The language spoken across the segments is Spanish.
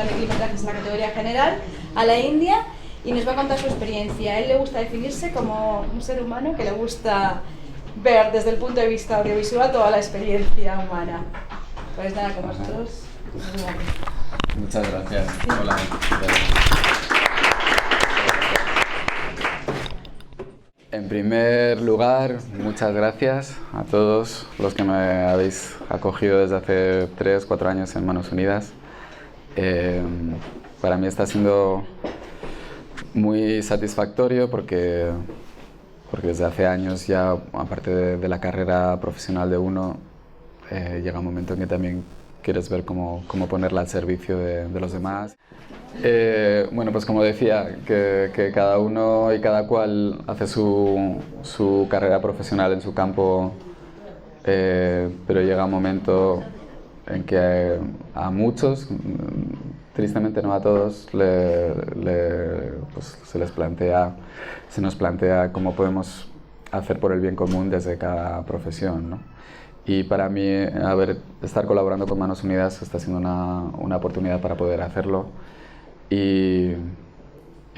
de milimetrajes en la categoría general, a la India, y nos va a contar su experiencia. A él le gusta definirse como un ser humano que le gusta ver desde el punto de vista audiovisual toda la experiencia humana. Pues nada, con vosotros. Muchas gracias. Sí. Hola. En primer lugar, muchas gracias a todos los que me habéis acogido desde hace 3-4 años en Manos Unidas. Para mí está siendo muy satisfactorio porque desde hace años ya, aparte de la carrera profesional de uno, llega un momento en que también quieres ver cómo ponerla al servicio de los demás. Bueno, pues como decía, que cada uno y cada cual hace su carrera profesional en su campo, pero llega un momento en que a muchos, tristemente no a todos, pues se nos plantea cómo podemos hacer por el bien común desde cada profesión, ¿no? Y para mí, estar colaborando con Manos Unidas está siendo una oportunidad para poder hacerlo. Y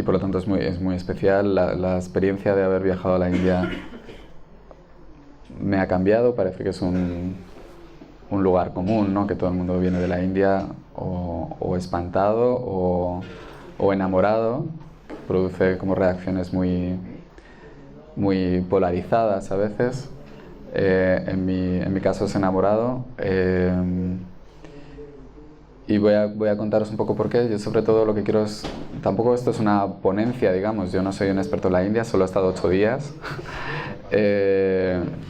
por lo tanto es muy especial. La experiencia de haber viajado a la India me ha cambiado. Parece que es un lugar común, ¿no? Que todo el mundo viene de la India o espantado o enamorado. Produce como reacciones muy polarizadas a veces. En mi caso es enamorado. Y voy a contaros un poco por qué. Yo sobre todo lo que quiero es... Tampoco esto es una ponencia, digamos. Yo no soy un experto en la India, solo he estado 8 días.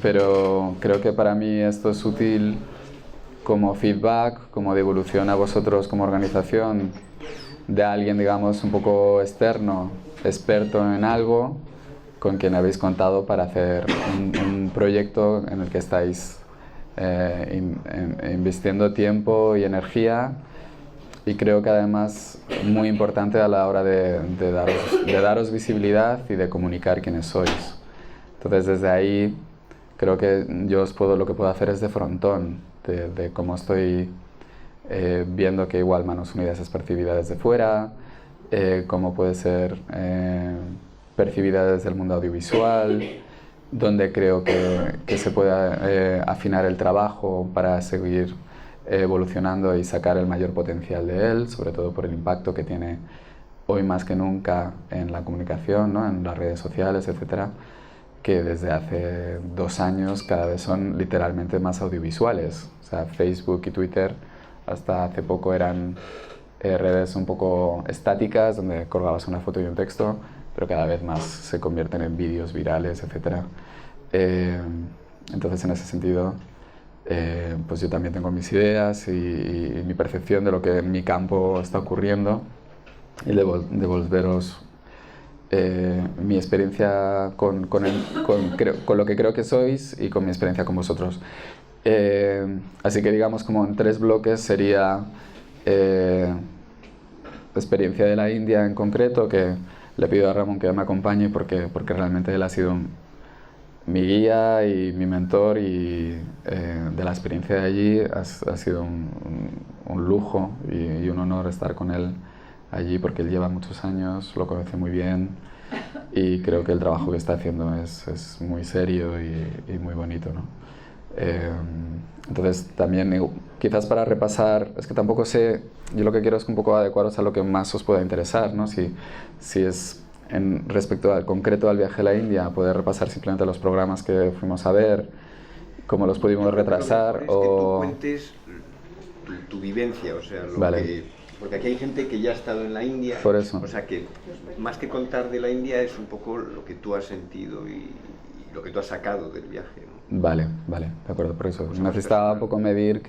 Pero creo que para mí esto es útil como feedback, como devolución a vosotros como organización de alguien, digamos, un poco externo, experto en algo, con quien habéis contado para hacer un proyecto en el que estáis invirtiendo tiempo y energía. Y creo que además muy importante a la hora de daros visibilidad y de comunicar quiénes sois. Entonces desde ahí creo que lo que puedo hacer es de frontón, de cómo estoy viendo que igual Manos Unidas es percibida desde fuera, cómo puede ser percibida desde el mundo audiovisual, donde creo que se puede afinar el trabajo para seguir evolucionando y sacar el mayor potencial de él, sobre todo por el impacto que tiene hoy más que nunca en la comunicación, ¿no? En las redes sociales, etcétera, que desde hace 2 años cada vez son literalmente más audiovisuales. O sea, Facebook y Twitter hasta hace poco eran redes un poco estáticas, donde colgabas una foto y un texto, pero cada vez más se convierten en vídeos virales, etcétera. Entonces, en ese sentido, pues yo también tengo mis ideas y mi percepción de lo que en mi campo está ocurriendo y devolveros mi experiencia con lo que creo que sois y con mi experiencia con vosotros. Así que digamos como en 3 bloques sería la experiencia de la India en concreto, que le pido a Ramón que me acompañe porque realmente él ha sido mi guía y mi mentor, y de la experiencia de allí ha sido un lujo y un honor estar con él allí, porque él lleva muchos años, lo conoce muy bien y creo que el trabajo que está haciendo es muy serio y muy bonito, ¿no? Entonces también quizás para repasar, es que tampoco sé, yo lo que quiero es un poco adecuaros a lo que más os pueda interesar, ¿no? Si es respecto al concreto al viaje a la India, poder repasar simplemente los programas que fuimos a ver, cómo los pudimos retrasar, es que tú cuentes tu vivencia, o sea, porque aquí hay gente que ya ha estado en la India. Por eso. O sea que más que contar de la India es un poco lo que tú has sentido y lo que tú has sacado del viaje, ¿no? Vale, de acuerdo, por eso. Necesitaba un poco medir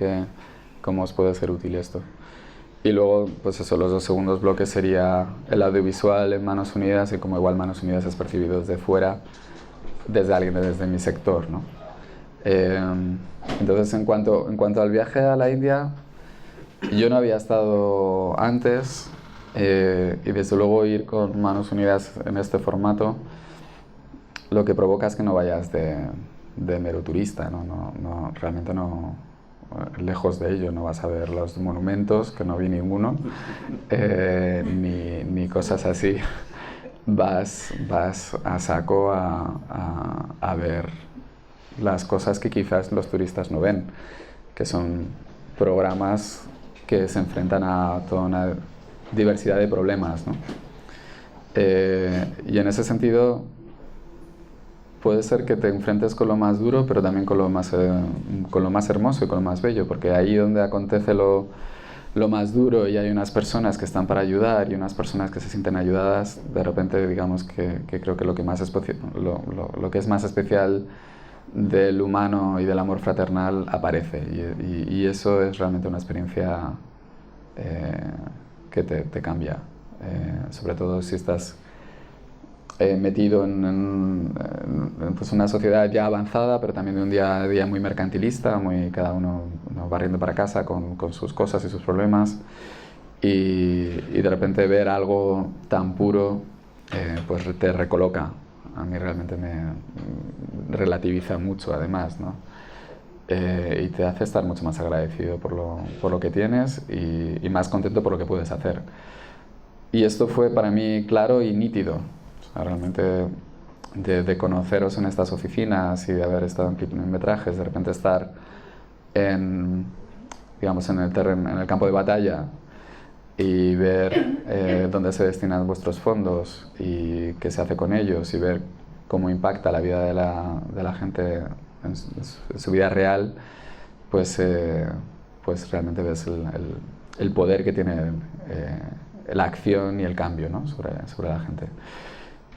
cómo os puede ser útil esto. Y luego, pues eso, los 2 segundos bloques sería el audiovisual en Manos Unidas y cómo igual Manos Unidas es percibido desde fuera, desde alguien desde mi sector, ¿no? Entonces, en cuanto al viaje a la India, yo no había estado antes, y desde luego ir con Manos Unidas en este formato lo que provoca es que no vayas de mero turista, ¿no? Realmente no lejos de ello, no vas a ver los monumentos, que no vi ninguno, ni cosas así. Vas a saco a ver las cosas que quizás los turistas no ven, que son programas que se enfrentan a toda una diversidad de problemas, ¿no? Y en ese sentido puede ser que te enfrentes con lo más duro, pero también con lo más hermoso y con lo más bello, porque ahí donde acontece lo más duro y hay unas personas que están para ayudar y unas personas que se sienten ayudadas, de repente digamos que creo que lo que es más especial del humano y del amor fraternal aparece, y eso es realmente una experiencia que te cambia, sobre todo si estás metido en pues una sociedad ya avanzada, pero también de un día a día muy mercantilista, cada uno barriendo para casa con sus cosas y sus problemas, y de repente ver algo tan puro pues te recoloca. A mí realmente me relativiza mucho, además, ¿no? Y te hace estar mucho más agradecido por lo que tienes y más contento por lo que puedes hacer. Y esto fue para mí claro y nítido. O sea, realmente de conoceros en estas oficinas y de haber estado en clipometrajes, de repente estar digamos, en el campo de batalla y ver dónde se destinan vuestros fondos y qué se hace con ellos, y ver cómo impacta la vida de la gente en su vida real, pues realmente ves el poder que tiene la acción y el cambio, ¿no? sobre la gente.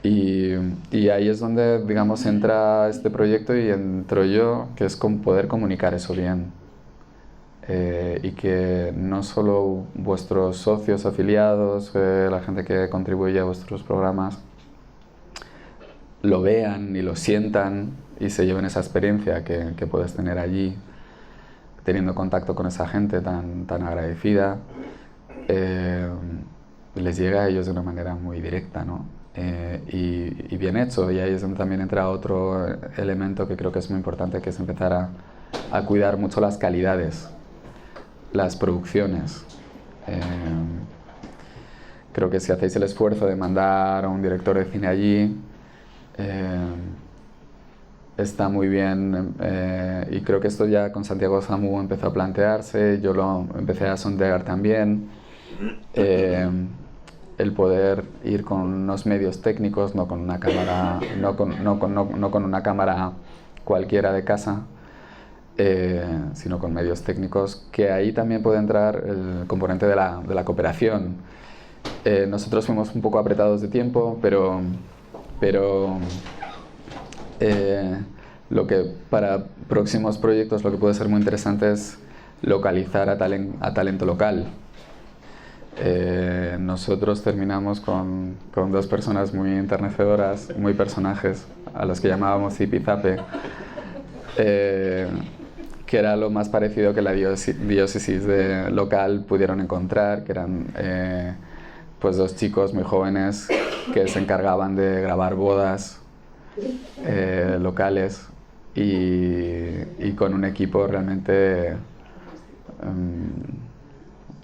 Y ahí es donde, digamos, entra este proyecto y entro yo, que es poder comunicar eso bien. Y que no solo vuestros socios, afiliados, la gente que contribuye a vuestros programas, lo vean y lo sientan y se lleven esa experiencia que puedes tener allí, teniendo contacto con esa gente tan agradecida, les llega a ellos de una manera muy directa, ¿no? Y bien hecho. Y ahí es donde también entra otro elemento que creo que es muy importante, que es empezar a cuidar mucho las calidades, las producciones. Creo que si hacéis el esfuerzo de mandar a un director de cine allí, está muy bien, y creo que esto ya con Santiago Zamú empezó a plantearse, yo lo empecé a sondear también, el poder ir con unos medios técnicos, no con una cámara, no con una cámara cualquiera de casa, sino con medios técnicos, que ahí también puede entrar el componente de la cooperación. Nosotros fuimos un poco apretados de tiempo, pero lo que para próximos proyectos lo que puede ser muy interesante es localizar a talento local. Nosotros terminamos con dos personas muy enternecedoras, muy personajes, a los que llamábamos Zipizape, que era lo más parecido que la diócesis local pudieron encontrar, que eran pues dos chicos muy jóvenes que se encargaban de grabar bodas locales y con un equipo realmente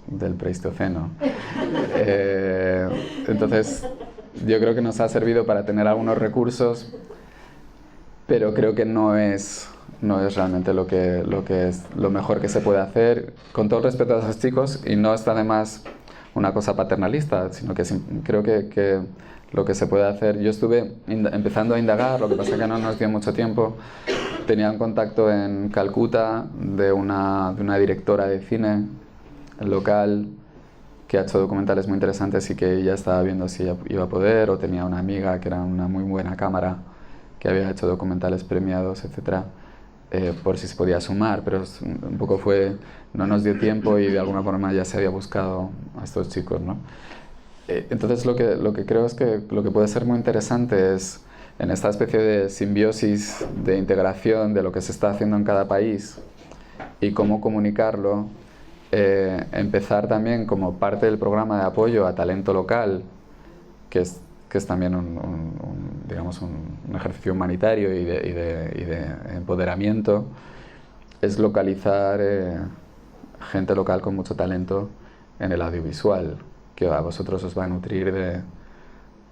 del Pleistoceno. Entonces yo creo que nos ha servido para tener algunos recursos, pero creo que no es realmente lo que es lo mejor que se puede hacer, con todo el respeto a esos chicos, y no está además una cosa paternalista, sino que creo que lo que se puede hacer. Yo estuve empezando a indagar, lo que pasa es que no nos dio mucho tiempo. Tenía un contacto en Calcuta de una directora de cine local que ha hecho documentales muy interesantes, y que ella estaba viendo si ella iba a poder, o tenía una amiga que era una muy buena cámara que había hecho documentales premiados, etcétera, por si se podía sumar, pero un poco no nos dio tiempo, y de alguna forma ya se había buscado a estos chicos, ¿no? Entonces lo que creo es que lo que puede ser muy interesante es, en esta especie de simbiosis, de integración de lo que se está haciendo en cada país y cómo comunicarlo, empezar también como parte del programa de apoyo a talento local, que es también digamos un ejercicio humanitario y de empoderamiento, es localizar gente local con mucho talento en el audiovisual, que a vosotros os va a nutrir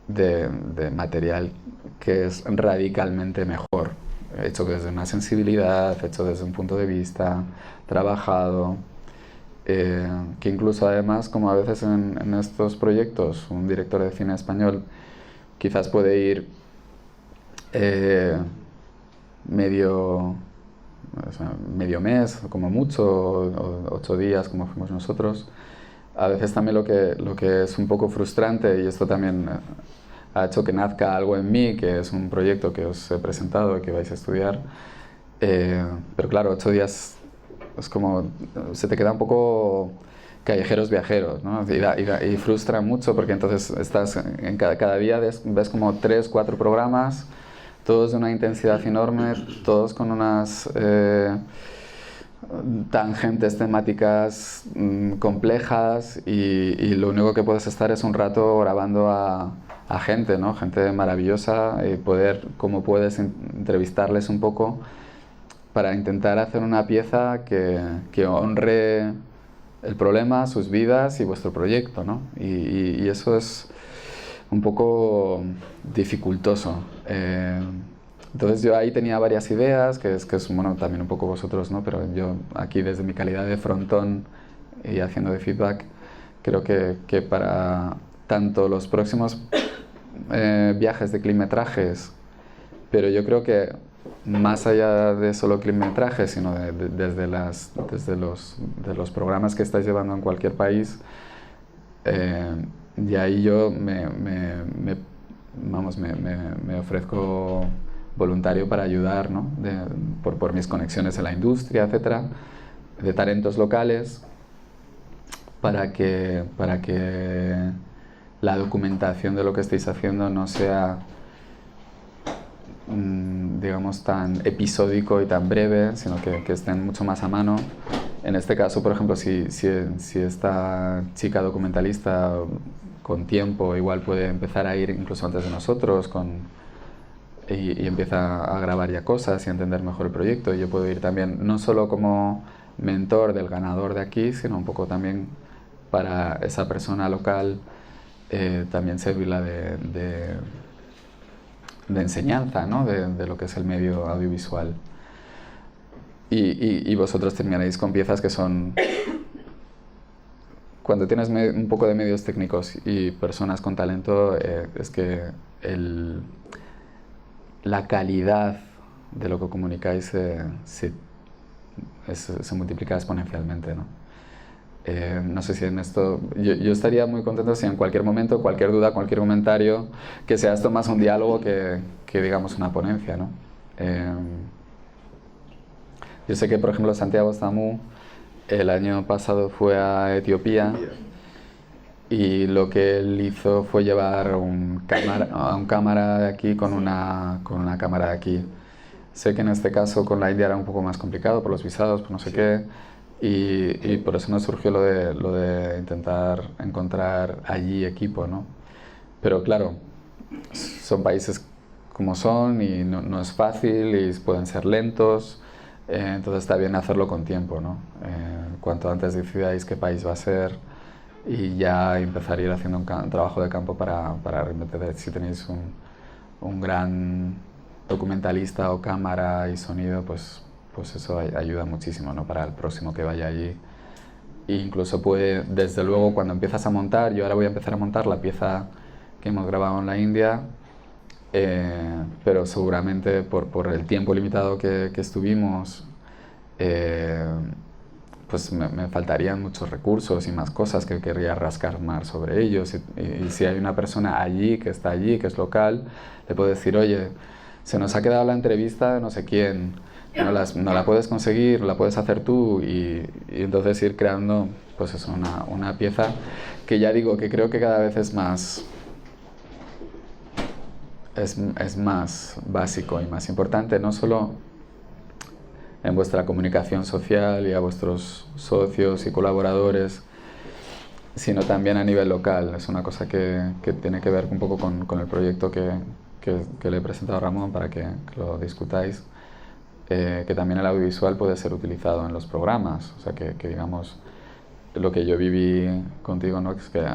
de material que es radicalmente mejor, hecho desde una sensibilidad, hecho desde un punto de vista, trabajado, que incluso además, como a veces en estos proyectos, un director de cine español quizás puede ir medio mes, como mucho, o 8 días, como fuimos nosotros. A veces también lo que es un poco frustrante, y esto también ha hecho que nazca algo en mí, que es un proyecto que os he presentado y que vais a estudiar, pero claro, 8 días es como, se te queda un poco callejeros viajeros, ¿no? Y frustra mucho, porque entonces estás en cada día ves como 3, 4 programas, todos de una intensidad enorme, todos con unas tangentes temáticas complejas, y lo único que puedes estar es un rato grabando a gente, ¿no? Gente maravillosa, y poder, como puedes, entrevistarles un poco para intentar hacer una pieza que honre el problema, sus vidas y vuestro proyecto, ¿no? Y eso es un poco dificultoso. Entonces yo ahí tenía varias ideas, que es bueno, también un poco vosotros, ¿no? Pero yo aquí, desde mi calidad de frontón y haciendo de feedback, creo que para tanto los próximos viajes de clipmetrajes, pero yo creo que más allá de solo clipmetrajes, sino desde los programas que estáis llevando en cualquier país, y ahí yo me ofrezco voluntario para ayudar, ¿no? por mis conexiones en la industria, etcétera, de talentos locales, para que la documentación de lo que estáis haciendo no sea, digamos, tan episódico y tan breve, sino que estén mucho más a mano. En este caso, por ejemplo, si esta chica documentalista con tiempo igual puede empezar a ir incluso antes de nosotros y empieza a grabar ya cosas y a entender mejor el proyecto, y yo puedo ir también, no solo como mentor del ganador de aquí, sino un poco también para esa persona local, también servirla de enseñanza, ¿no? de lo que es el medio audiovisual. Y vosotros terminaréis con piezas que son... Cuando tienes un poco de medios técnicos y personas con talento, es que la calidad de lo que comunicáis se multiplica exponencialmente, ¿no? No sé si en esto... Yo estaría muy contento si en cualquier momento, cualquier duda, cualquier comentario, que sea esto más un diálogo que digamos una ponencia, ¿no? Yo sé que, por ejemplo, Santiago Zamú el año pasado fue a Etiopía, y lo que él hizo fue llevar un cámara de aquí con una cámara de aquí. Sé que en este caso con la India era un poco más complicado por los visados, por no sé qué, y por eso nos surgió lo de intentar encontrar allí equipo, ¿no? Pero claro, son países como son, y no es fácil, y pueden ser lentos, entonces está bien hacerlo con tiempo, ¿no? Cuanto antes decidáis qué país va a ser, y ya empezar a ir haciendo un trabajo de campo para realmente, si tenéis un gran documentalista o cámara y sonido, pues eso ayuda muchísimo, ¿no? Para el próximo que vaya allí. E incluso puede, desde luego, cuando empiezas a montar, yo ahora voy a empezar a montar la pieza que hemos grabado en la India, pero seguramente por el tiempo limitado que estuvimos, pues me faltarían muchos recursos y más cosas que querría rascar más sobre ellos, y si hay una persona allí, que está allí, que es local, le puedo decir, oye, se nos ha quedado la entrevista de no sé quién, no la puedes conseguir, la puedes hacer tú, y entonces ir creando, pues eso, una pieza que, ya digo, que creo que cada vez es más básico y más importante, no solo en vuestra comunicación social y a vuestros socios y colaboradores, sino también a nivel local. Es una cosa que tiene que ver un poco con el proyecto que le he presentado a Ramón para que lo discutáis. que también el audiovisual puede ser utilizado en los programas. O sea, que digamos, lo que yo viví contigo, ¿no? Es que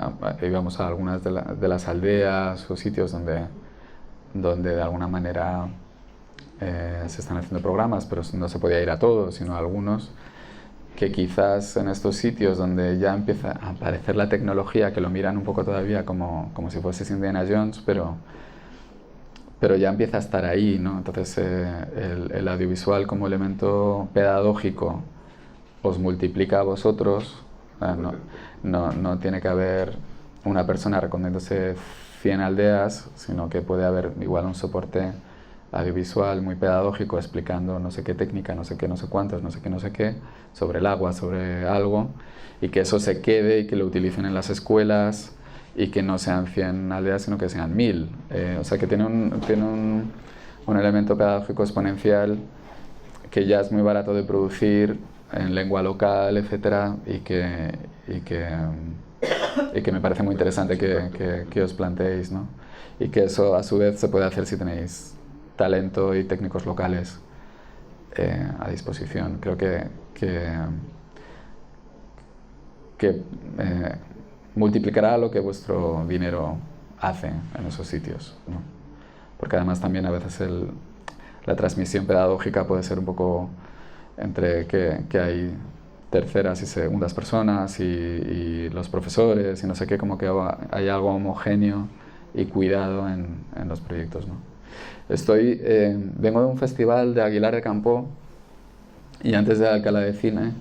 íbamos a algunas de las aldeas o sitios donde de alguna manera se están haciendo programas, pero no se podía ir a todos, sino a algunos, que quizás en estos sitios donde ya empieza a aparecer la tecnología, que lo miran un poco todavía como si fuese Indiana Jones, pero ya empieza a estar ahí, ¿no? Entonces el audiovisual como elemento pedagógico os multiplica a vosotros. No tiene que haber una persona recorriéndose 100 aldeas, sino que puede haber igual un soporte audiovisual muy pedagógico explicando no sé qué técnica, no sé qué, no sé cuántas, no sé qué, sobre el agua, sobre algo, y que eso se quede y que lo utilicen en las escuelas y que no sean 100 aldeas, sino que sean 1000. O sea, que tiene un elemento pedagógico exponencial que ya es muy barato de producir en lengua local, etcétera, y que me parece muy interesante que os planteéis, ¿no? Y que eso a su vez se puede hacer si tenéis talento y técnicos locales a disposición. Creo que multiplicará lo que vuestro dinero hace en esos sitios, ¿no? Porque además también a veces la transmisión pedagógica puede ser un poco entre que hay terceras y segundas personas y los profesores y no sé qué, como que hay algo homogéneo y cuidado en los proyectos, ¿no? Vengo de un festival de Aguilar de Campoo y antes de Alcalá de Cine,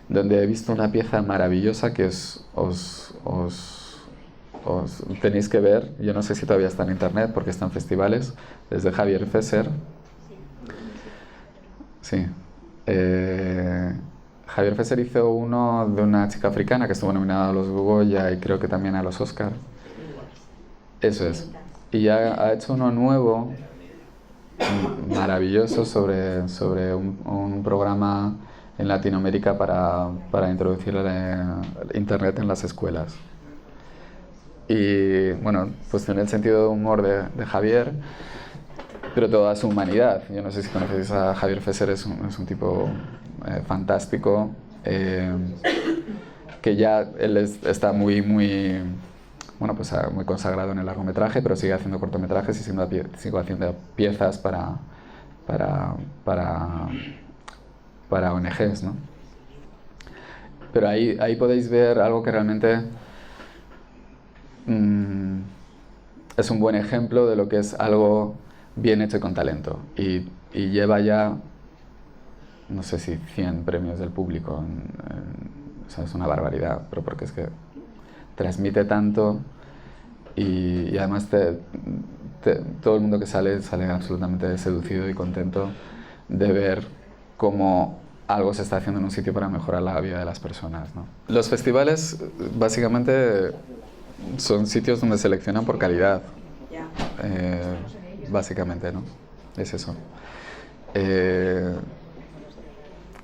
donde he visto una pieza maravillosa que os tenéis que ver. Yo no sé si todavía está en internet porque está en festivales. Es de Javier Fesser. Sí. Javier Fesser hizo uno de una chica africana que estuvo nominada a los Goya y creo que también a los Oscar. Eso es. Y ha hecho uno nuevo, maravilloso, sobre un programa en Latinoamérica para introducir Internet en las escuelas. Y bueno, pues tiene el sentido de humor de Javier, pero toda su humanidad. Yo no sé si conocéis a Javier Fesser, es un tipo fantástico, que ya él está muy consagrado en el largometraje, pero sigue haciendo cortometrajes y sigue haciendo piezas para ONGs, ¿no? Pero ahí podéis ver algo que realmente es un buen ejemplo de lo que es algo bien hecho y con talento. Y lleva ya, no sé si 100 premios del público. O sea, es una barbaridad, pero porque es que transmite tanto y además todo el mundo que sale absolutamente seducido y contento de ver cómo algo se está haciendo en un sitio para mejorar la vida de las personas, ¿no? Los festivales básicamente son sitios donde seleccionan por calidad, básicamente, ¿no? Es eso.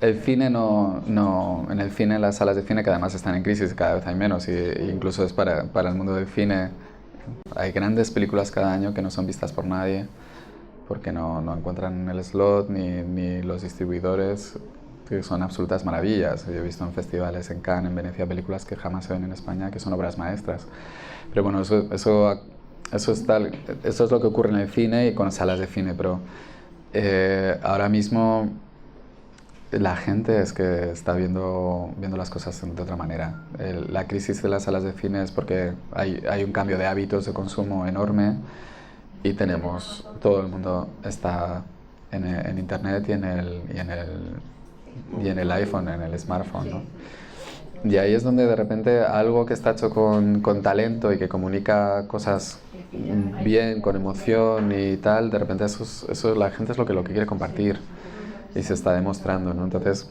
El cine en el cine, las salas de cine, que además están en crisis, cada vez hay menos, y incluso es para el mundo del cine, hay grandes películas cada año que no son vistas por nadie, porque no encuentran el slot ni los distribuidores, que son absolutas maravillas. Yo he visto en festivales, en Cannes, en Venecia, películas que jamás se ven en España, que son obras maestras. Pero bueno, eso es lo que ocurre en el cine y con salas de cine, pero ahora mismo la gente es que está viendo las cosas de otra manera. La crisis de las salas de cine es porque hay un cambio de hábitos de consumo enorme y todo el mundo está en internet y en el iPhone, en el smartphone, ¿no? Y ahí es donde de repente algo que está hecho con talento y que comunica cosas bien, con emoción y tal, de repente eso la gente es lo que quiere compartir. Y se está demostrando, ¿no? Entonces,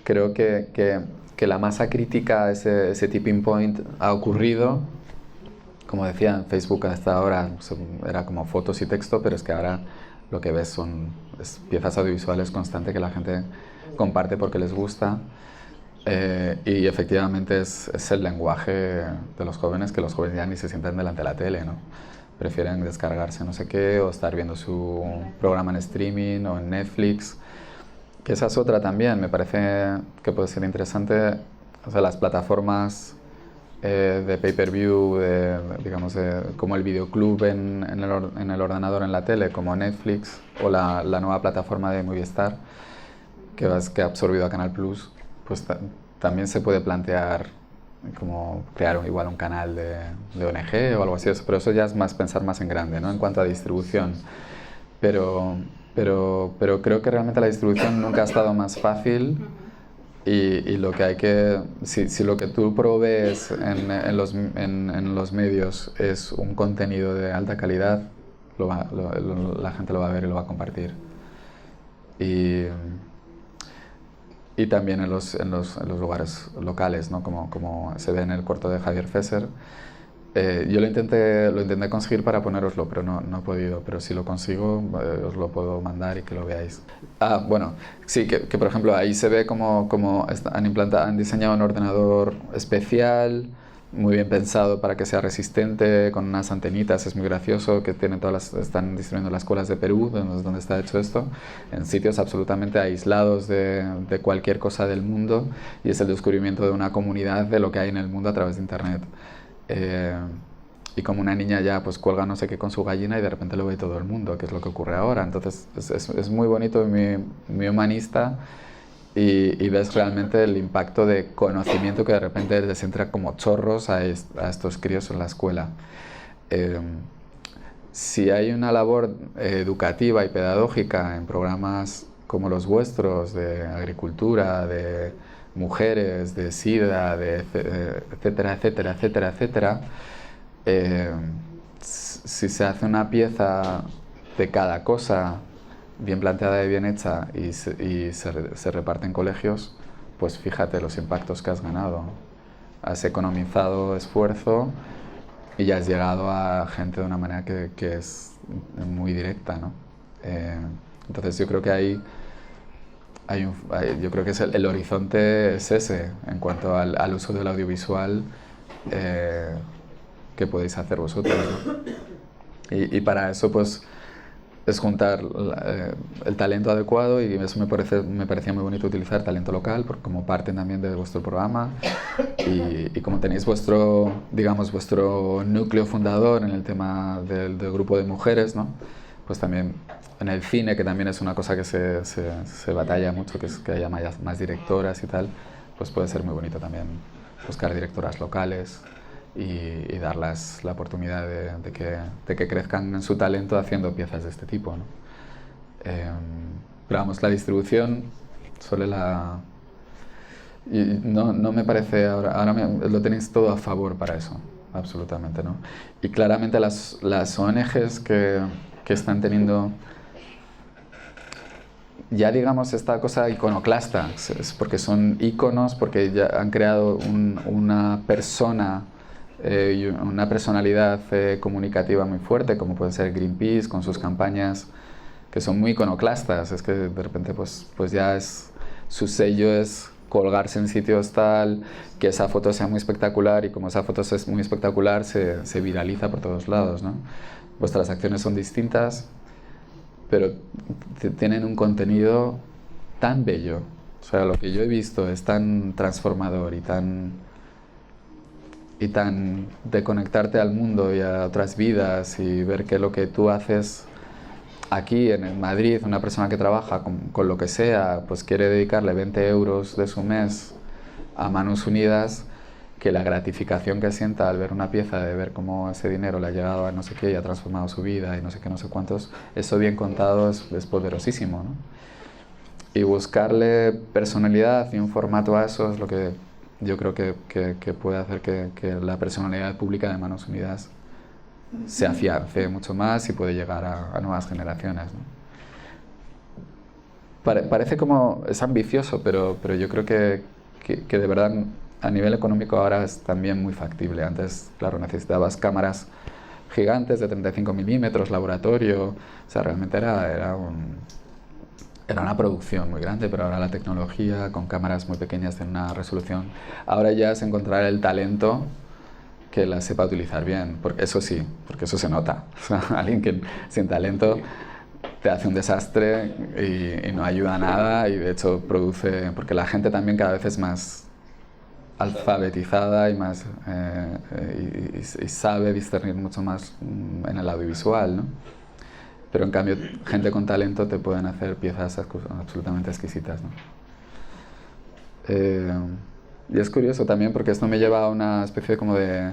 creo que la masa crítica, ese tipping point, ha ocurrido. Como decía, en Facebook hasta ahora era como fotos y texto, pero es que ahora lo que ves es piezas audiovisuales constantes que la gente comparte porque les gusta. Y efectivamente es el lenguaje de los jóvenes, que los jóvenes ya ni se sientan delante de la tele, ¿no? Prefieren descargarse no sé qué o estar viendo su programa en streaming o en Netflix. que esa es otra también, me parece que puede ser interesante, o sea, las plataformas de pay-per-view, digamos, como el videoclub en el ordenador, en la tele, como Netflix, o la nueva plataforma de Movistar, que ha absorbido a Canal Plus, pues también se puede plantear como crear igual un canal de ONG o algo así, pero eso ya es más pensar más en grande, ¿no? En cuanto a distribución. Pero creo que realmente la distribución nunca ha estado más fácil. Y lo que hay que, si lo que tú provees en los medios es un contenido de alta calidad, la gente lo va a ver y lo va a compartir. Y también en los lugares locales, ¿no? Como se ve en el corto de Javier Fesser. Yo lo intenté conseguir para ponéroslo, pero no he podido. Pero si lo consigo, os lo puedo mandar y que lo veáis. Bueno, sí, que por ejemplo ahí se ve como han diseñado un ordenador especial, muy bien pensado para que sea resistente, con unas antenitas. Es muy gracioso, que están distribuyendo las escuelas de Perú, donde está hecho esto, en sitios absolutamente aislados de cualquier cosa del mundo, y es el descubrimiento de una comunidad de lo que hay en el mundo a través de Internet. Y como una niña ya pues cuelga no sé qué con su gallina y de repente lo ve todo el mundo, que es lo que ocurre ahora. Entonces es muy bonito y muy humanista, y ves realmente el impacto de conocimiento que de repente les entra como chorros a estos críos en la escuela. Si hay una labor educativa y pedagógica en programas como los vuestros, de agricultura, de mujeres, de SIDA, etcétera, etcétera, etcétera, etcétera, si se hace una pieza de cada cosa bien planteada y bien hecha y se reparte en colegios, pues fíjate los impactos que has ganado. Has economizado esfuerzo y ya has llegado a gente de una manera que es muy directa, ¿no? Entonces yo creo que yo creo que el horizonte es ese en cuanto al uso del audiovisual que podéis hacer vosotros, ¿no? Y para eso pues es juntar el talento adecuado, y eso me parecía muy bonito utilizar talento local como parte también de vuestro programa, y como tenéis vuestro núcleo fundador en el tema del grupo de mujeres, ¿no? Pues también en el cine, que también es una cosa que se batalla mucho, que haya más directoras y tal, pues puede ser muy bonito también buscar directoras locales y darles la oportunidad de que crezcan en su talento haciendo piezas de este tipo, ¿no? Pero vamos, la distribución no me parece ahora lo tenéis todo a favor para eso, absolutamente, ¿no? Y claramente las ONGs que están teniendo ya, digamos, esta cosa iconoclasta, es porque son íconos, porque ya han creado una persona y una personalidad comunicativa muy fuerte, como puede ser Greenpeace con sus campañas que son muy iconoclastas. Es que de repente pues ya su sello es colgarse en sitios tal, que esa foto sea muy espectacular, y como esa foto es muy espectacular se viraliza por todos lados, ¿no? Vuestras acciones son distintas, pero tienen un contenido tan bello. O sea, lo que yo he visto es tan transformador y tan de conectarte al mundo y a otras vidas, y ver que lo que tú haces aquí en Madrid, una persona que trabaja con lo que sea, pues quiere dedicarle 20 euros de su mes a Manos Unidas, que la gratificación que sienta al ver una pieza, de ver cómo ese dinero le ha llegado a no sé qué y ha transformado su vida y no sé qué, no sé cuántos, eso bien contado es poderosísimo, ¿no? Y buscarle personalidad y un formato a eso es lo que yo creo que puede hacer que la personalidad pública de Manos Unidas se afiance mucho más y puede llegar a nuevas generaciones, ¿no? Parece como, es ambicioso, pero yo creo que de verdad a nivel económico ahora es también muy factible. Antes, claro, necesitabas cámaras gigantes de 35 milímetros, laboratorio, o sea, realmente era una producción muy grande, pero ahora la tecnología con cámaras muy pequeñas tiene una resolución. Ahora ya es encontrar el talento que la sepa utilizar bien, porque eso sí, porque eso se nota. O sea, alguien que sin talento te hace un desastre y no ayuda a nada, y de hecho produce, porque la gente también cada vez es más alfabetizada y más y sabe discernir mucho más en el audiovisual, ¿no? Pero en cambio gente con talento te pueden hacer piezas absolutamente exquisitas, ¿no? Y es curioso también porque esto me lleva a una especie como de,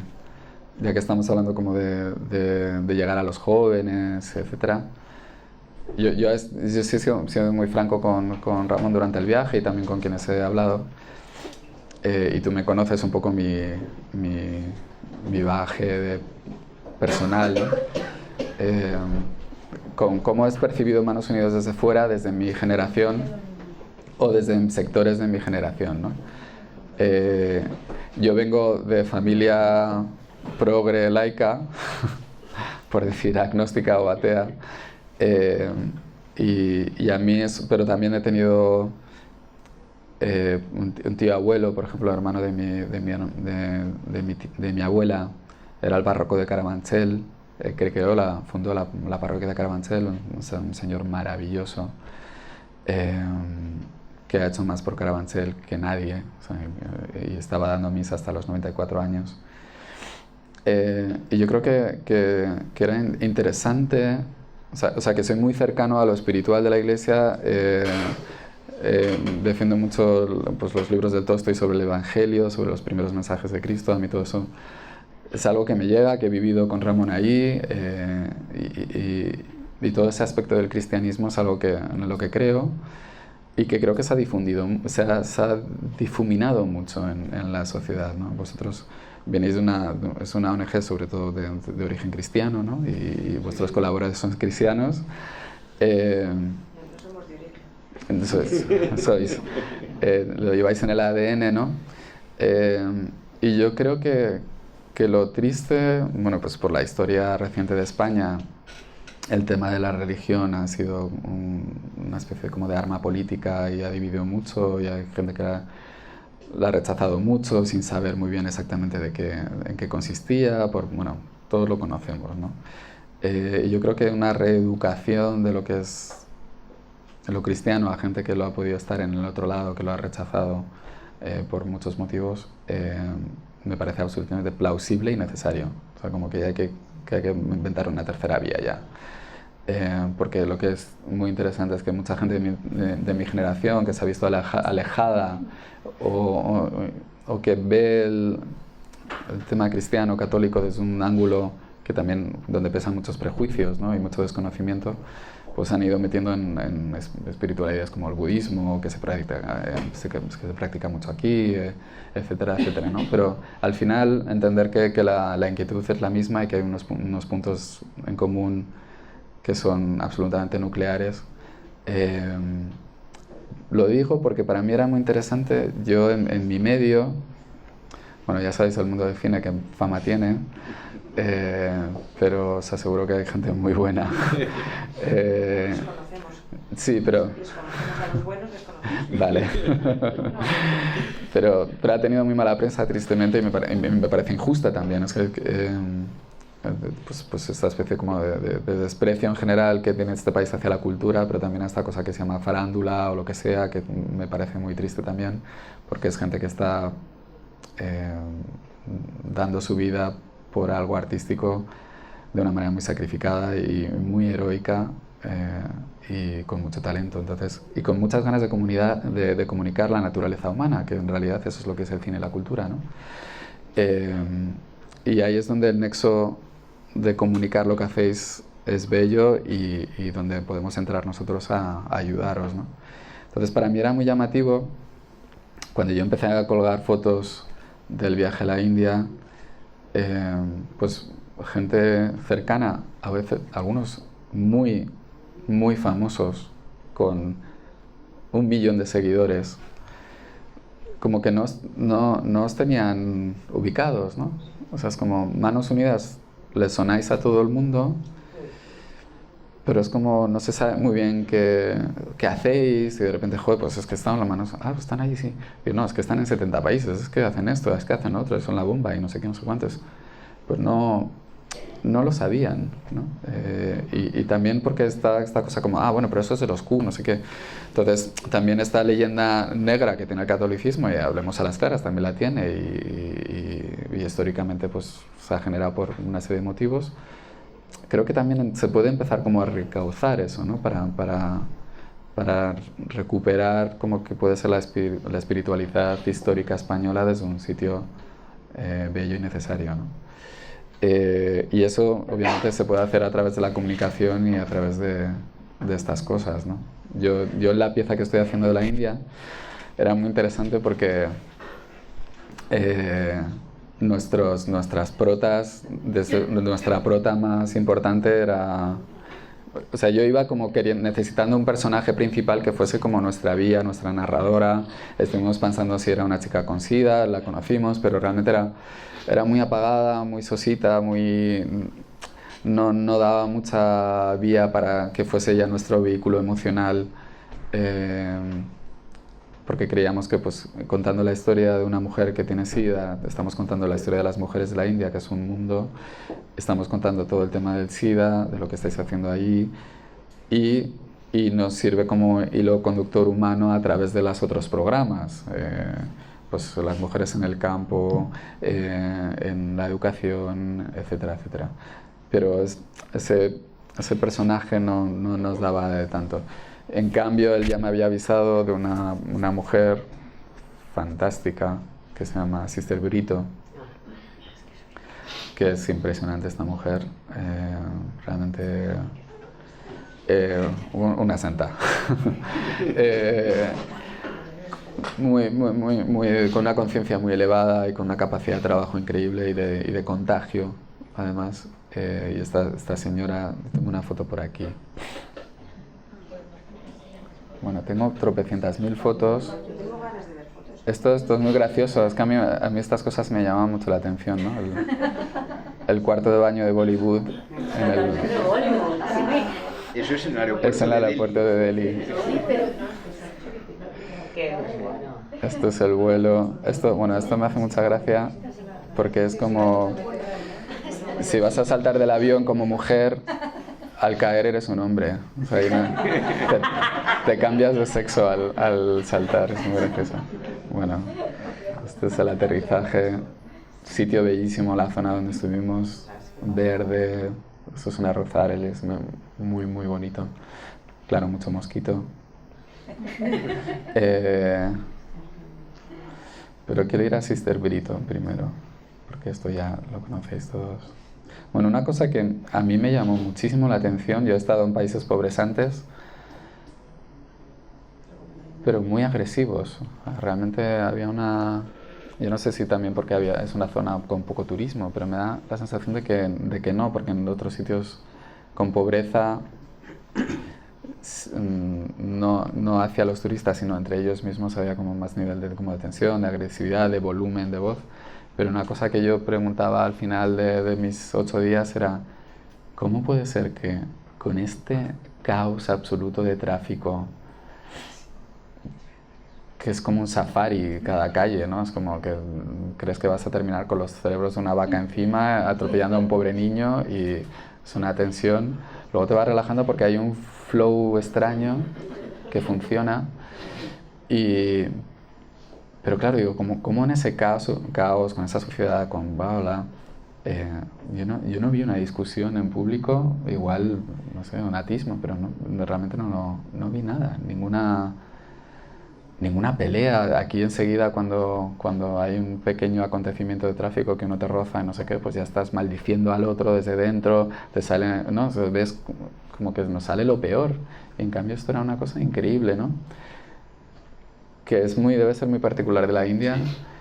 ya que estamos hablando como de llegar a los jóvenes, etcétera. Yo sí he sido muy franco con Ramón durante el viaje y también con quienes he hablado. Y tú me conoces un poco mi bagaje personal, ¿no? Con cómo es percibido Manos Unidas desde fuera, desde mi generación o desde sectores de mi generación, ¿no? Yo vengo de familia progre laica, por decir agnóstica o atea, y a mí pero también he tenido un tío abuelo, por ejemplo, hermano de mi abuela, era el párroco de Carabanchel, que fundó la parroquia de Carabanchel, un señor maravilloso, que ha hecho más por Carabanchel que nadie, o sea, y estaba dando misa hasta los 94 años. Y yo creo que era interesante, o sea, que soy muy cercano a lo espiritual de la Iglesia. Defiendo mucho pues, los libros de Tolstói sobre el Evangelio, sobre los primeros mensajes de Cristo. A mí todo eso es algo que me llega, que he vivido con Ramón allí, y todo ese aspecto del cristianismo es algo en lo que creo y que creo que se ha difuminado mucho en la sociedad, ¿no? Vosotros venís es una ONG sobre todo de origen cristiano, ¿no? Y vuestros colaboradores son cristianos. Sois, lo lleváis en el ADN, ¿no? Y yo creo que lo triste, bueno, pues por la historia reciente de España, el tema de la religión ha sido una especie como de arma política y ha dividido mucho, y hay gente que la ha rechazado mucho sin saber muy bien exactamente en qué consistía, bueno, todos lo conocemos, ¿no? Y yo creo que una reeducación de lo que es lo cristiano a gente que lo ha podido estar en el otro lado, que lo ha rechazado por muchos motivos, me parece absolutamente plausible y necesario. O sea, como que hay que inventar una tercera vía ya. Porque lo que es muy interesante es que mucha gente de mi generación que se ha visto alejada o que ve el tema cristiano, católico desde un ángulo que también donde pesan muchos prejuicios, ¿no? Y mucho desconocimiento, pues han ido metiendo en espiritualidades como el budismo, que se practica mucho aquí, etcétera, etcétera, ¿no? Pero al final entender que la inquietud es la misma y que hay unos puntos en común que son absolutamente nucleares. Lo digo porque para mí era muy interesante. Yo en mi medio, bueno, ya sabéis el mundo del cine que fama tiene, pero os aseguro que hay gente muy buena. Los conocemos. Sí, pero... Les conocemos a los buenos, les conocemos. Vale. Pero ha tenido muy mala prensa, tristemente, y me parece injusta también. Es que, pues esta especie como de desprecio en general que tiene este país hacia la cultura, pero también a esta cosa que se llama farándula o lo que sea, que me parece muy triste también, porque es gente que está dando su vida por algo artístico de una manera muy sacrificada y muy heroica, y con mucho talento, entonces, y con muchas ganas de comunicar la naturaleza humana, que en realidad eso es lo que es el cine y la cultura, ¿no? Y ahí es donde el nexo de comunicar lo que hacéis es bello y donde podemos entrar nosotros a ayudaros, ¿no? Entonces para mí era muy llamativo cuando yo empecé a colgar fotos del viaje a la India, pues gente cercana, a veces algunos muy, muy famosos, con 1 millón de seguidores, como que no os tenían ubicados, ¿no? O sea, es como Manos Unidas, le sonáis a todo el mundo, pero es como no se sabe muy bien qué hacéis, y de repente, joder, pues es que están las manos, pues están allí, sí. Y no, es que están en 70 países, es que hacen esto, es que hacen otro, son la bomba y no sé qué, no sé cuántos. Pues no, no lo sabían, ¿no? Y también porque esta cosa como, bueno, pero eso es de los Q, no sé qué. Entonces, también esta leyenda negra que tiene el catolicismo, y hablemos a las claras, también la tiene, y históricamente pues se ha generado por una serie de motivos. Creo que también se puede empezar como a recauzar eso, ¿no? Para recuperar como que puede ser la espiritualidad histórica española desde un sitio bello y necesario, ¿no? Y eso obviamente se puede hacer a través de la comunicación y a través de estas cosas, ¿no? Yo en la pieza que estoy haciendo de la India era muy interesante porque nuestras protas, nuestra prota más importante era... O sea, yo iba como necesitando un personaje principal que fuese como nuestra vía, nuestra narradora. Estuvimos pensando si era una chica con SIDA, la conocimos, pero realmente era muy apagada, muy sosita, no daba mucha vía para que fuese ya nuestro vehículo emocional, porque creíamos que pues, contando la historia de una mujer que tiene SIDA, estamos contando la historia de las mujeres de la India, que es un mundo, estamos contando todo el tema del SIDA, de lo que estáis haciendo allí, y nos sirve como hilo conductor humano a través de los otros programas. Pues las mujeres en el campo, en la educación, etcétera, etcétera. Pero ese personaje no nos daba de tanto. En cambio, él ya me había avisado de una mujer fantástica que se llama Sister Brito, que es impresionante esta mujer, realmente una santa. Con una conciencia muy elevada y con una capacidad de trabajo increíble y de contagio, además. Y esta señora, tengo una foto por aquí. Bueno, tengo tropecientas mil fotos. Tengo ganas de ver fotos. Esto es muy gracioso, es que a mí estas cosas me llaman mucho la atención, ¿no? El cuarto de baño de Bollywood. Eso es en el aeropuerto. Es en el aeropuerto de Delhi. Esto es el vuelo. Esto me hace mucha gracia porque es como si vas a saltar del avión como mujer, al caer eres un hombre. O sea, te cambias de sexo al saltar, es muy gracioso. Bueno, este es el aterrizaje, sitio bellísimo, la zona donde estuvimos, verde, eso es un arrozal, es muy muy bonito. Claro, mucho mosquito. Pero quiero ir a Sister Brito primero, porque esto ya lo conocéis todos. Bueno, una cosa que a mí me llamó muchísimo la atención, yo he estado en países pobres antes, pero muy agresivos. Realmente había yo no sé si también porque es una zona con poco turismo, pero me da la sensación de que no, porque en otros sitios con pobreza no hacia los turistas, sino entre ellos mismos había como más nivel de tensión, de agresividad, de volumen de voz. Pero una cosa que yo preguntaba al final de mis 8 días era ¿cómo puede ser que con este caos absoluto de tráfico, que es como un safari cada calle, ¿no? Es como que crees que vas a terminar con los cerebros de una vaca encima, atropellando a un pobre niño, y es una tensión. Luego te vas relajando porque hay un flow extraño que funciona. Pero claro, digo, como en ese caos, con esa sociedad, con yo no vi una discusión en público, igual, no sé, un atismo, pero realmente no vi nada, ninguna pelea. Aquí enseguida cuando hay un pequeño acontecimiento de tráfico que uno te roza y no sé qué, pues ya estás maldiciendo al otro desde dentro, te sale, ¿no? Ves como que nos sale lo peor. Y en cambio esto era una cosa increíble, ¿no? Que debe ser muy particular de la India,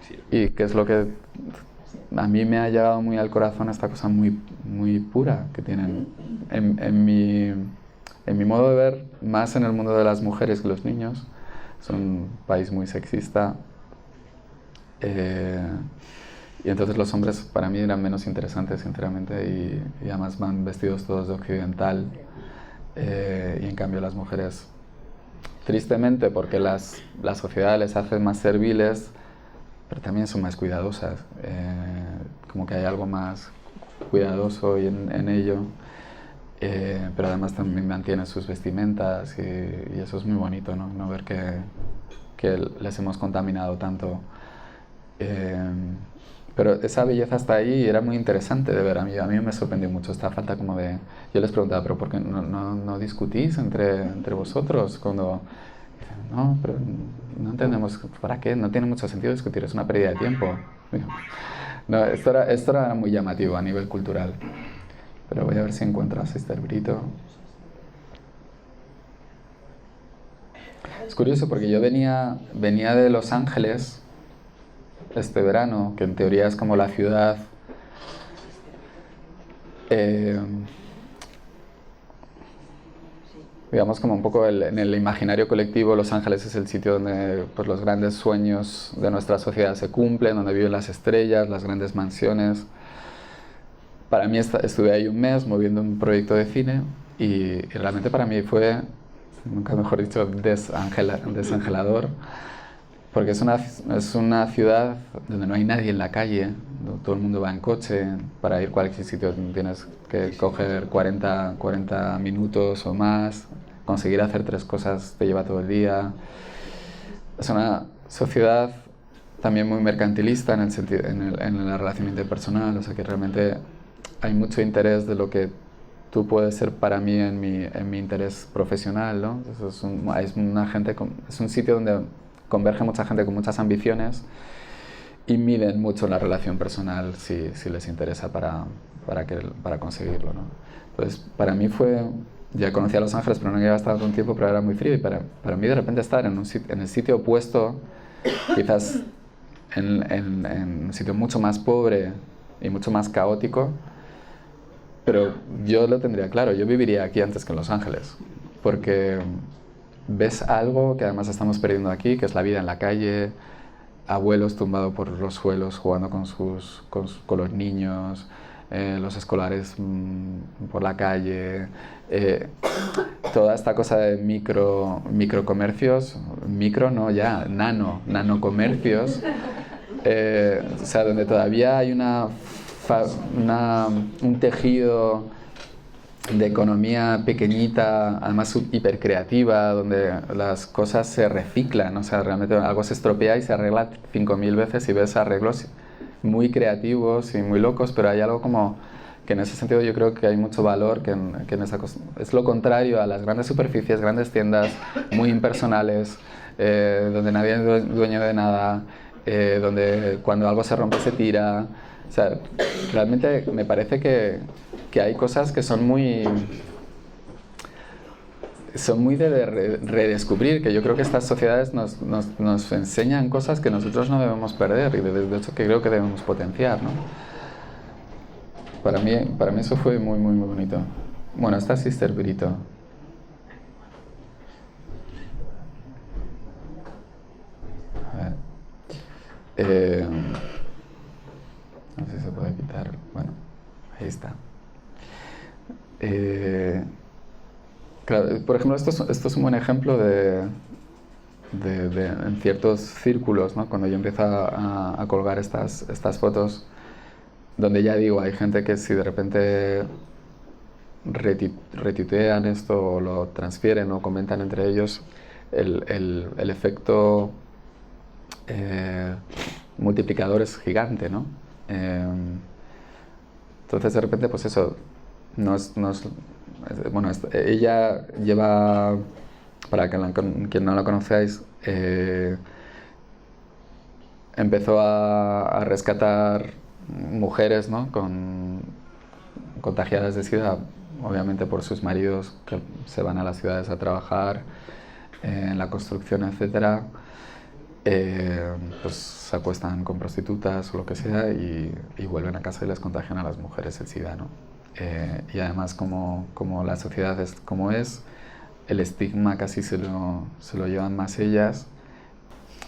sí. Y que es lo que a mí me ha llegado muy al corazón, esta cosa muy, muy pura que tienen. En mi modo de ver, más en el mundo de las mujeres que los niños, es un país muy sexista, y entonces los hombres para mí eran menos interesantes, sinceramente, y además van vestidos todos de occidental, y en cambio las mujeres, tristemente, porque la sociedad les hace más serviles, pero también son más cuidadosas, como que hay algo más cuidadoso en ello, pero además también mantiene sus vestimentas y eso es muy bonito, ¿no? No ver que les hemos contaminado tanto. Pero esa belleza está ahí y era muy interesante de ver. A mí me sorprendió mucho esta falta como de... Yo les preguntaba, ¿pero por qué no discutís entre vosotros? Cuando dicen, no, pero no entendemos, ¿para qué? No tiene mucho sentido discutir, es una pérdida de tiempo. No, esto era muy llamativo a nivel cultural. Pero voy a ver si encuentro a Sister Brito. Es curioso porque yo venía de Los Ángeles este verano, que en teoría es como la ciudad digamos como un poco en el imaginario colectivo. Los Ángeles es el sitio donde pues, los grandes sueños de nuestra sociedad se cumplen, donde viven las estrellas, las grandes mansiones. Para mí estuve ahí un mes moviendo un proyecto de cine y realmente para mí fue, nunca mejor dicho, desangelador. Porque es una ciudad donde no hay nadie en la calle, todo el mundo va en coche, para ir a cualquier sitio tienes que coger 40 minutos o más, conseguir hacer 3 cosas te lleva todo el día. Es una sociedad también muy mercantilista en la relación interpersonal, o sea que realmente hay mucho interés de lo que tú puedes ser para mí en mi interés profesional, ¿no? Eso es un sitio donde converge mucha gente con muchas ambiciones y miden mucho la relación personal si les interesa para conseguirlo, ¿no? Entonces, para mí ya conocía Los Ángeles, pero no había estado un tiempo, pero era muy frío y para mí de repente estar en el sitio opuesto, quizás en un sitio mucho más pobre y mucho más caótico, pero yo lo tendría claro, yo viviría aquí antes que en Los Ángeles, porque ves algo que además estamos perdiendo aquí, que es la vida en la calle, abuelos tumbados por los suelos jugando con los niños, los escolares por la calle, toda esta cosa de microcomercios, nanocomercios, o sea, donde todavía hay un tejido de economía pequeñita, además hipercreativa, donde las cosas se reciclan, o sea, realmente algo se estropea y se arregla 5000 veces y ves arreglos muy creativos y muy locos, pero hay algo como que en ese sentido yo creo que hay mucho valor, que en esa cosa, es lo contrario a las grandes superficies, grandes tiendas muy impersonales, donde nadie es dueño de nada, donde cuando algo se rompe se tira. O sea, realmente me parece que hay cosas que son muy de redescubrir, que yo creo que estas sociedades nos enseñan cosas que nosotros no debemos perder y de hecho que creo que debemos potenciar, ¿no? Para mí eso fue muy, muy, muy bonito. Bueno, esta Sister Brito. A ver. No sé si se puede quitar. Bueno, ahí está. Claro, por ejemplo, esto es un buen ejemplo de en ciertos círculos, ¿no? Cuando yo empiezo a colgar estas fotos, donde ya digo, hay gente que si de repente retuitean esto o lo transfieren o comentan entre ellos, el efecto multiplicador es gigante, ¿no? Entonces de repente pues eso bueno, ella lleva, para quien no la conocéis, empezó a rescatar mujeres, ¿no? Contagiadas de SIDA, obviamente por sus maridos que se van a las ciudades a trabajar en la construcción, etcétera. Pues se acuestan con prostitutas o lo que sea y vuelven a casa y les contagian a las mujeres el SIDA, ¿no? Y además como la sociedad es como es, el estigma casi se lo llevan más ellas.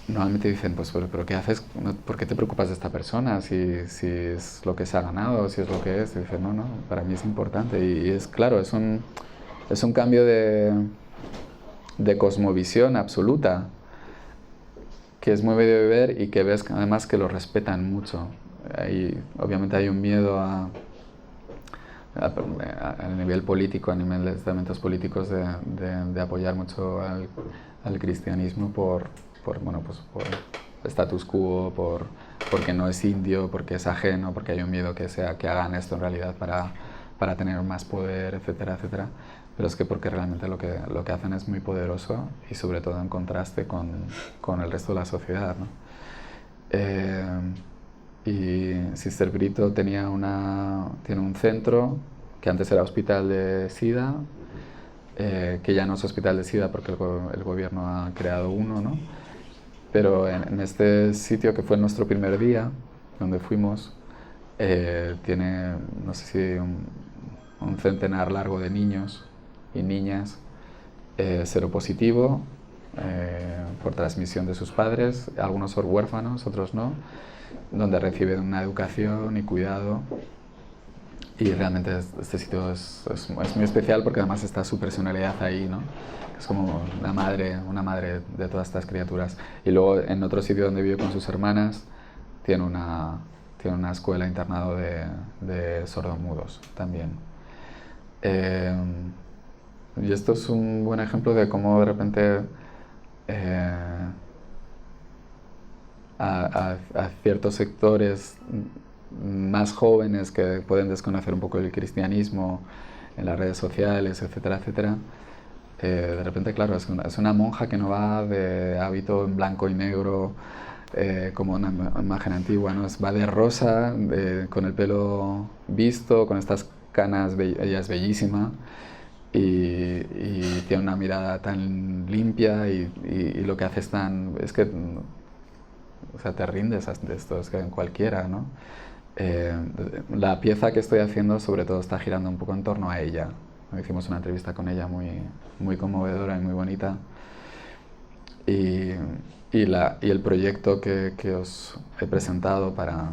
Normalmente dicen, pues, pero ¿qué haces? ¿Por qué te preocupas de esta persona? Si es lo que se ha ganado, si es lo que es. Y dicen, no, para mí es importante. Y es claro, es un cambio de cosmovisión absoluta, que es muy bello de ver y que ves además que lo respetan mucho. Obviamente hay un miedo a a nivel político, a nivel de estamentos políticos, de apoyar mucho al cristianismo por status quo, porque no es indio, porque es ajeno, porque hay un miedo que hagan esto en realidad para tener más poder, etcétera, etcétera. Pero es que porque realmente lo que hacen es muy poderoso y sobre todo en contraste con el resto de la sociedad, ¿no? Y Sister Brito tiene un centro que antes era hospital de SIDA, que ya no es hospital de SIDA porque el gobierno ha creado uno, ¿no? Pero en este sitio, que fue nuestro primer día, donde fuimos, tiene, no sé si un centenar largo de niños y niñas seropositivo por transmisión de sus padres, algunos son huérfanos, otros no, donde reciben una educación y cuidado. Y realmente este sitio es muy especial porque además está su personalidad ahí, ¿no? Es como una madre de todas estas criaturas. Y luego en otro sitio donde vive con sus hermanas tiene una escuela internado de sordomudos también. Y esto es un buen ejemplo de cómo de repente a ciertos sectores más jóvenes que pueden desconocer un poco el cristianismo en las redes sociales, etcétera, etcétera, de repente, claro, es una monja que no va de hábito en blanco y negro como una imagen antigua, ¿no? Va de rosa, con el pelo visto, con estas canas, ella es bellísima y tiene una mirada tan limpia y lo que hace es que, o sea, te rindes de esto, es que en cualquiera, ¿no? La pieza que estoy haciendo sobre todo está girando un poco en torno a ella. Hicimos una entrevista con ella muy conmovedora y muy bonita. Y el proyecto que os he presentado para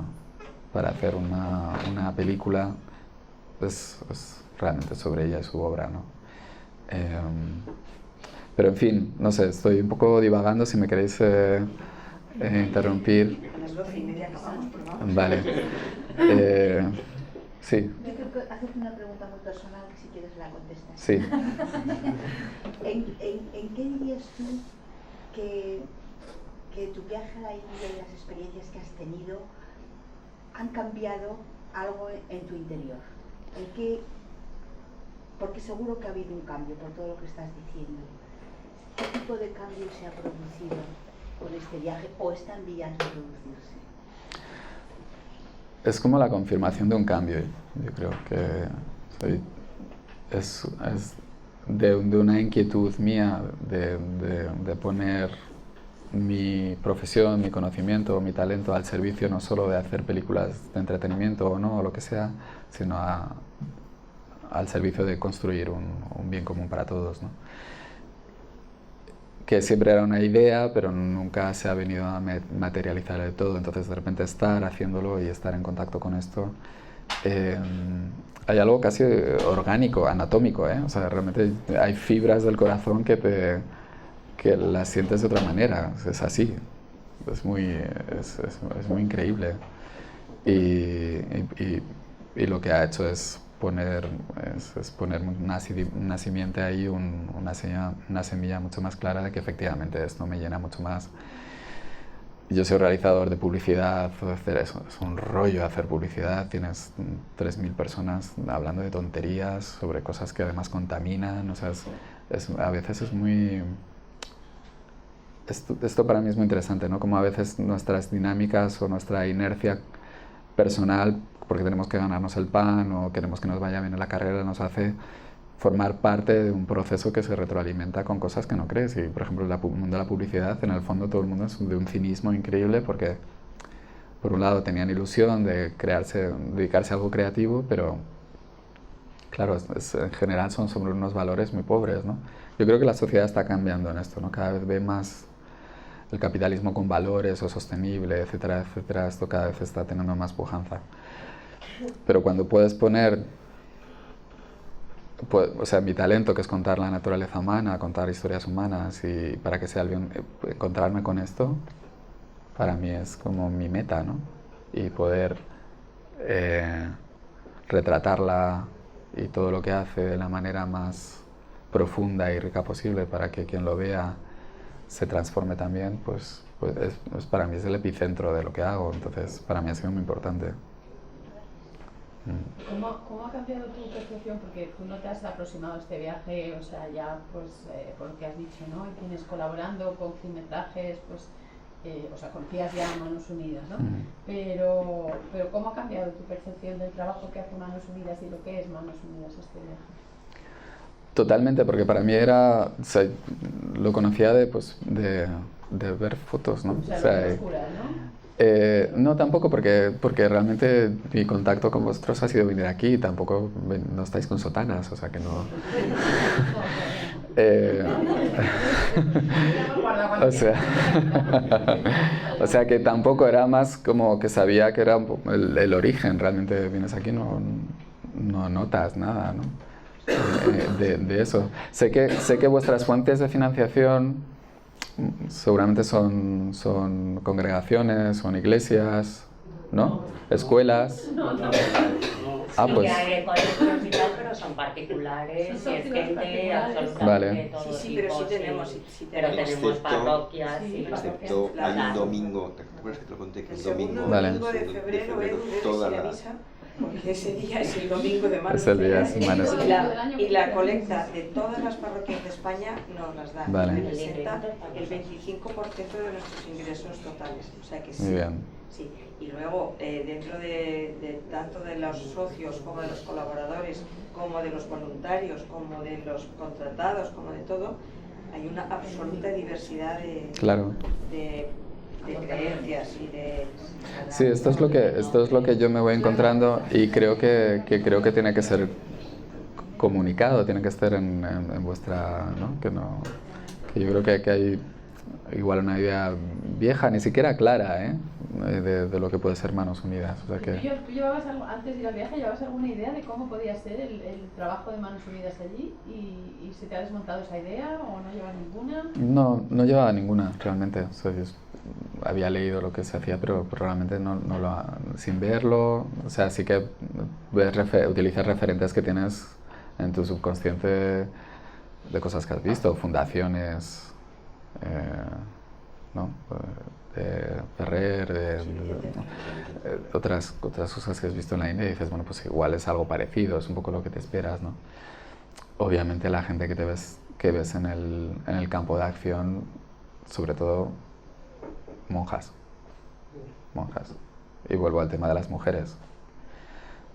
hacer una película es realmente sobre ella y su obra, ¿no? Pero en fin, no sé, estoy un poco divagando, si me queréis interrumpir. A las 12:30 acabamos, pero vamos. Vale. Sí. Yo creo que hacerte una pregunta muy personal que si quieres la contestas. Sí. ¿En qué dirías tú que tu viaje a la India y las experiencias que has tenido han cambiado algo en tu interior? Porque seguro que ha habido un cambio por todo lo que estás diciendo. ¿Qué tipo de cambio se ha producido con este viaje o está en vías de producirse? Es como la confirmación de un cambio. Yo creo que es de una inquietud mía de poner mi profesión, mi conocimiento, mi talento al servicio no solo de hacer películas de entretenimiento o no, o lo que sea, sino al servicio de construir un bien común para todos, ¿no? Que siempre era una idea, pero nunca se ha venido a materializar del todo. Entonces, de repente, estar haciéndolo y estar en contacto con esto, hay algo casi orgánico, anatómico, ¿eh? O sea, realmente hay fibras del corazón que las sientes de otra manera. Es así. Es muy increíble. Y lo que ha hecho es poner una simiente ahí, una semilla mucho más clara de que efectivamente esto me llena mucho más. Yo soy realizador de publicidad, hacer eso es un rollo hacer publicidad, tienes 3.000 personas hablando de tonterías sobre cosas que además contaminan, o sea, a veces es muy... Esto para mí es muy interesante, ¿no? Como a veces nuestras dinámicas o nuestra inercia personal, porque tenemos que ganarnos el pan o queremos que nos vaya bien en la carrera, nos hace formar parte de un proceso que se retroalimenta con cosas que no crees. Y, por ejemplo, el mundo de la publicidad, en el fondo todo el mundo es de un cinismo increíble porque, por un lado, tenían ilusión de dedicarse a algo creativo, pero, claro, en general son sobre unos valores muy pobres, ¿no? Yo creo que la sociedad está cambiando en esto, ¿no? Cada vez ve más el capitalismo con valores o sostenible, etcétera, etcétera. Esto cada vez está teniendo más pujanza. Pero cuando puedes poner, o sea, mi talento, que es contar la naturaleza humana, contar historias humanas, y para que sea alguien, encontrarme con esto, para mí es como mi meta, ¿no? Y poder retratarla y todo lo que hace de la manera más profunda y rica posible para que quien lo vea se transforme también, pues para mí es el epicentro de lo que hago, entonces para mí ha sido muy importante. ¿Cómo ha cambiado tu percepción? Porque tú no te has aproximado a este viaje, o sea, ya pues por lo que has dicho, ¿no? Y tienes colaborando con filmetrajes, pues, o sea, conocías ya Manos Unidas, ¿no? Pero ¿cómo ha cambiado tu percepción del trabajo que hace Manos Unidas y lo que es Manos Unidas este viaje? Totalmente, porque para mí era, o sea, lo conocía de ver fotos, ¿no? O sea, oscuras, ¿no? No, tampoco, porque realmente mi contacto con vosotros ha sido venir aquí, tampoco no estáis con sotanas, o sea que no... o sea que tampoco, era más como que sabía que era el origen, realmente vienes aquí no notas nada, ¿no? De eso. Sé que vuestras fuentes de financiación seguramente son congregaciones, son iglesias, ¿no? Escuelas. Ah, pues. Sí, hay colegios y tal, pero son particulares, y es gente absolutamente Vale. de todo Sí, pero tipo, sí tenemos, pero tenemos Excepto- parroquias y Excepto hay un Claro. domingo, ¿te acuerdas que te lo conté? Que El el segundo domingo, Vale. domingo de febrero, Edu debe toda ir a la... misa, porque ese día es el domingo de Manos Es el día Unidas, de Manos Unidas. y la colecta de todas las parroquias de España nos las da. Vale. Representa el 25% de nuestros ingresos totales. O sea que sí. Muy bien. Sí. Y luego, dentro de tanto de los socios como de los colaboradores, como de los voluntarios, como de los contratados, como de todo, hay una absoluta diversidad Claro. de creencias y de... Sí, esto es lo que yo me voy encontrando y creo que tiene que ser comunicado, tiene que estar en vuestra, ¿no? Que yo creo que hay igual una idea vieja, ni siquiera clara, ¿eh? De lo que puede ser Manos Unidas. O sea que... ¿Tú llevabas algo, antes de ir al viaje, llevabas alguna idea de cómo podía ser el trabajo de Manos Unidas allí? ¿Y se te ha desmontado esa idea o no llevas ninguna? No llevaba ninguna, realmente. O sea, yo había leído lo que se hacía, pero realmente sin verlo. O sea, sí que utilizas referentes que tienes en tu subconsciente de cosas que has visto, fundaciones, ¿no? De Ferrer, otras cosas que has visto en la India y dices, bueno, pues igual es algo parecido, es un poco lo que te esperas, ¿no? Obviamente la gente que ves en el campo de acción, sobre todo monjas. Y vuelvo al tema de las mujeres,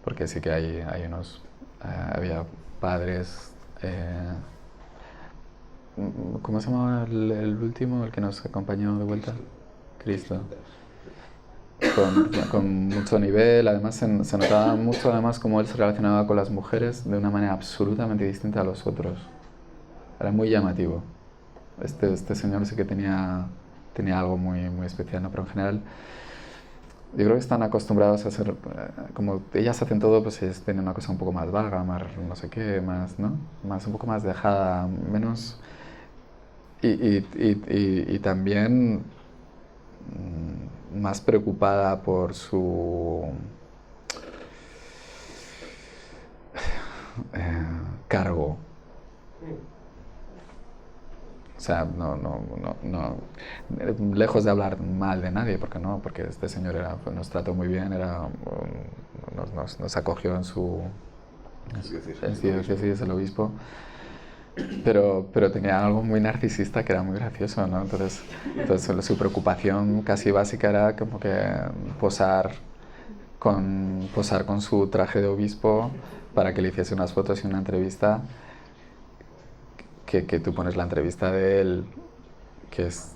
porque sí que hay unos, había padres, ¿cómo se llamaba el último, el que nos acompañó de vuelta? Cristo. Con mucho nivel, además se notaba mucho además cómo él se relacionaba con las mujeres de una manera absolutamente distinta a los otros. Era muy llamativo. Este señor sí que tenía algo muy, muy especial, ¿no? Pero en general yo creo que están acostumbrados a ser, como ellas hacen todo, pues ellas tienen una cosa un poco más vaga, más no sé qué, más, ¿no? Más, un poco más dejada, menos... Y también más preocupada por su cargo. O sea, no, lejos de hablar mal de nadie, porque este señor nos trató muy bien, nos acogió en su diócesis, el obispo, pero tenía algo muy narcisista que era muy gracioso, ¿no? Entonces su preocupación casi básica era como que posar con su traje de obispo para que le hiciese unas fotos y una entrevista. Que tú pones la entrevista de él, que es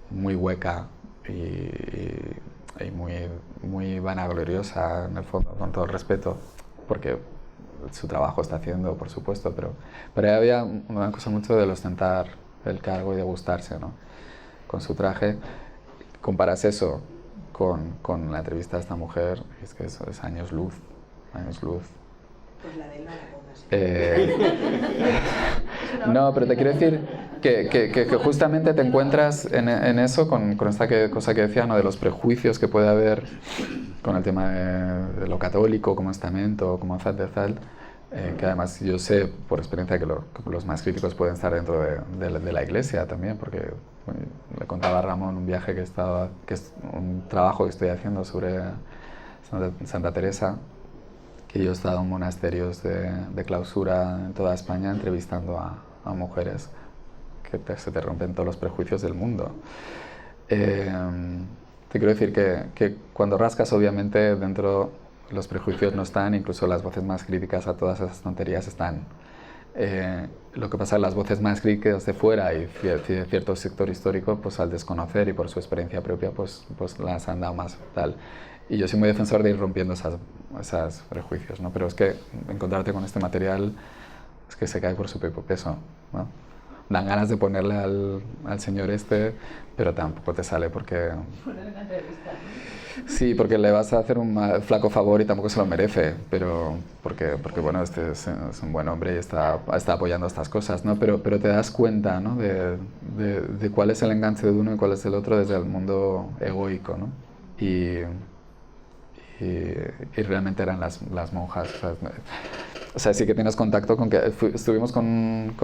muy hueca y muy, muy vanagloriosa en el fondo, con todo el respeto, porque su trabajo está haciendo, por supuesto, pero había una cosa mucho de ostentar el cargo y de gustarse, ¿no? Con su traje. Comparas eso con la entrevista de esta mujer, y es que eso es años luz. Pues la de él no la pongas. No, pero te quiero decir que justamente te encuentras en eso con esta cosa que decía, ¿no? De los prejuicios que puede haber con el tema de lo católico como estamento, como tal, que además yo sé por experiencia que los más críticos pueden estar dentro de la iglesia también, porque bueno, le contaba a Ramón un viaje que es un trabajo que estoy haciendo sobre Santa Teresa, que yo he estado en monasterios de clausura en toda España entrevistando a mujeres que se te rompen todos los prejuicios del mundo. Te quiero decir que cuando rascas, obviamente, dentro los prejuicios no están, incluso las voces más críticas a todas esas tonterías están. Lo que pasa es que las voces más críticas de fuera y de cierto sector histórico, pues al desconocer y por su experiencia propia, pues las han dado más tal. Y yo soy muy defensor de ir rompiendo esos prejuicios, ¿no? Pero es que encontrarte con este material es que se cae por su propio peso, ¿no? Dan ganas de ponerle al señor pero tampoco te sale porque... Ponerle una entrevista. Sí, porque le vas a hacer un flaco favor y tampoco se lo merece, pero porque bueno, este es un buen hombre y está apoyando estas cosas, ¿no? Pero te das cuenta, ¿no? de cuál es el enganche de uno y cuál es el otro desde el mundo egoico, ¿no? Y realmente eran las monjas. O sea, sí que tienes contacto con que... Estuvimos con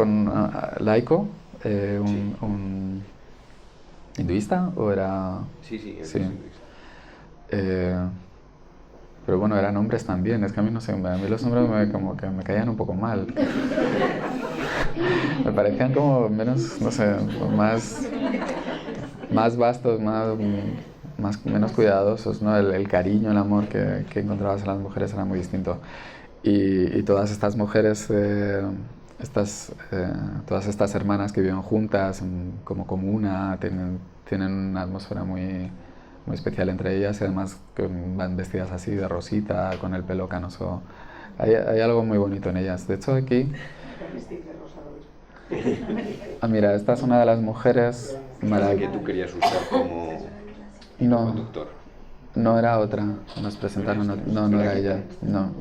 Laico, un hinduista, ¿o era...? Sí. Pero bueno, eran hombres también. Es que a mí no sé, a mí los hombres como que me caían un poco mal. Me parecían como menos, no sé, más vastos, menos cuidadosos, ¿no? El cariño, el amor que encontrabas en las mujeres era muy distinto. Y todas estas mujeres, todas estas hermanas que viven juntas como comuna, tienen una atmósfera muy especial entre ellas, y además que van vestidas así de rosita, con el pelo canoso. Hay algo muy bonito en ellas. De hecho, aquí... mira, esta es una de las mujeres... que tú querías usar como conductor. No, era otra. Nos presentaron... No era ella. No.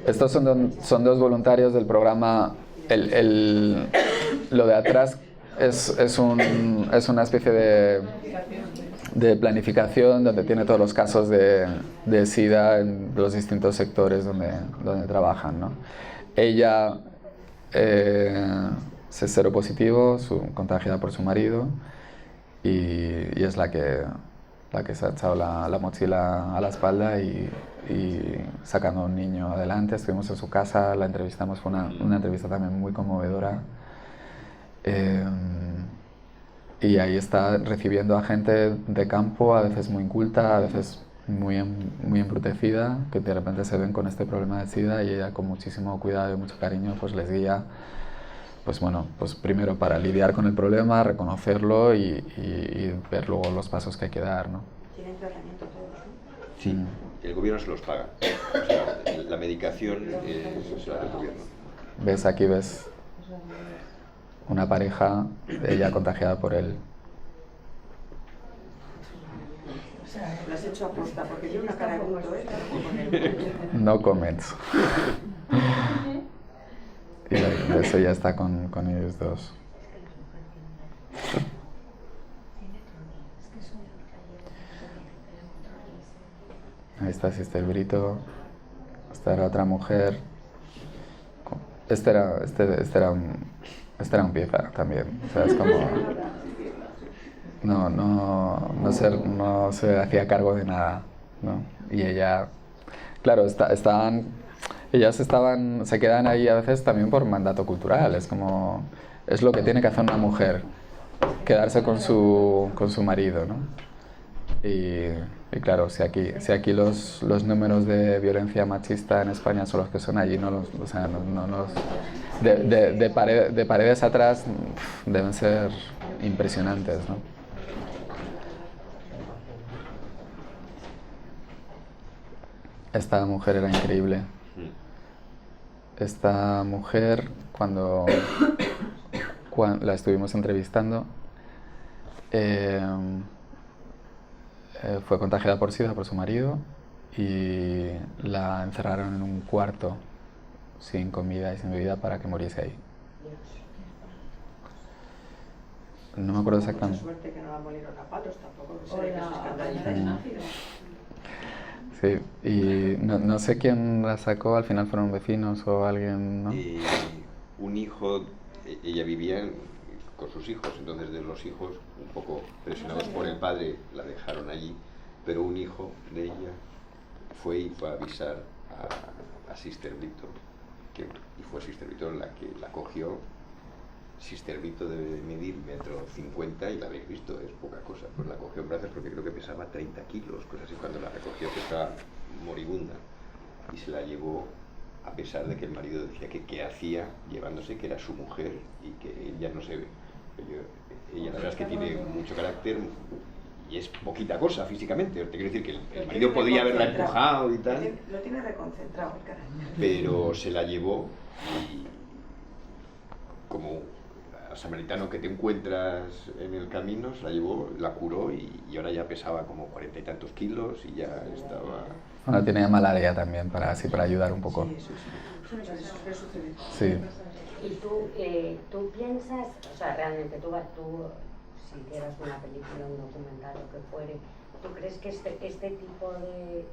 Estos son dos voluntarios del programa. Lo de atrás es una especie de planificación donde tiene todos los casos de SIDA en los distintos sectores donde trabajan, ¿no? Ella es seropositivo, contagiada por su marido, y es la que se ha echado la mochila a la espalda y sacando a un niño adelante. Estuvimos en su casa, la entrevistamos, fue una entrevista también muy conmovedora. Y ahí está recibiendo a gente de campo, a veces muy inculta, a veces muy embrutecida, que de repente se ven con este problema de SIDA, y ella con muchísimo cuidado y mucho cariño pues les guía, pues bueno, pues primero para lidiar con el problema, reconocerlo y ver luego los pasos que hay que dar, ¿no? ¿Tienen tratamiento todos, no? Sí, el gobierno se los paga. O sea, la medicación se la da el gobierno. ¿Ves? Aquí ves una pareja, ella contagiada por él. Lo has hecho aposta, porque tiene una cara de bulto, ¿eh? No comments. Y de eso ya está con ellos dos. Ahí está Sister Brito. Esta era otra mujer. Este era un pieza también. O sea, es como... No se hacía cargo de nada, ¿no? Y ella... Claro, ellas se quedan ahí a veces también por mandato cultural. Es como... Es lo que tiene que hacer una mujer. Quedarse con su marido, ¿no? Y claro, si aquí los números de violencia machista en España son los que son allí, de paredes atrás deben ser impresionantes, ¿no? Esta mujer era increíble. Esta mujer, cuando la estuvimos entrevistando, fue contagiada por SIDA por su marido y la encerraron en un cuarto sin comida y sin bebida para que muriese ahí. No me acuerdo exactamente. Mucha suerte que no la molieron a palos tampoco, que se escandalizan. Sí, y no sé quién la sacó, al final fueron vecinos o alguien, ¿no? Un hijo, ella vivía con sus hijos, entonces de los hijos, un poco presionados por el padre, la dejaron allí, pero un hijo de ella fue a avisar a Sister Víctor, y fue Sister Víctor la que la cogió. Sister Víctor debe medir 1,50 m y la habéis visto, es poca cosa, pues la cogió en brazos porque creo que pesaba 30 kilos, cosas así, cuando la recogió que estaba moribunda, y se la llevó a pesar de que el marido decía que qué hacía llevándose, que era su mujer y que ella no se ve. Ella la verdad es que tiene mucho carácter y es poquita cosa físicamente, te quiero decir que el marido podría haberla empujado y tal. Lo tiene reconcentrado el carácter. Pero se la llevó y como samaritano que te encuentras en el camino, se la llevó, la curó y ahora ya pesaba como 40 y tantos kilos y ya estaba... Bueno, tiene malaria también, para ayudar un poco. Sí. Y tú piensas, o sea, realmente tú si hicieras una película, un documental, lo que fuere, ¿tú crees que este tipo de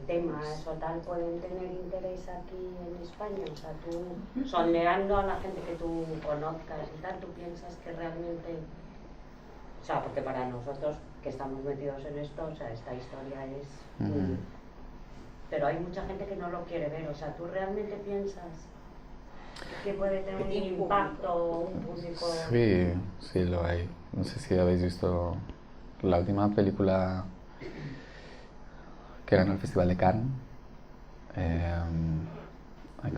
temas o tal pueden tener interés aquí en España? O sea, tú, sondeando a la gente que tú conozcas y tal, ¿tú piensas que realmente, o sea, porque para nosotros que estamos metidos en esto, o sea, esta historia es... pero hay mucha gente que no lo quiere ver, o sea, ¿tú realmente piensas que puede tener un impacto, un público? Sí, lo hay. No sé si habéis visto la última película que era en el Festival de Cannes.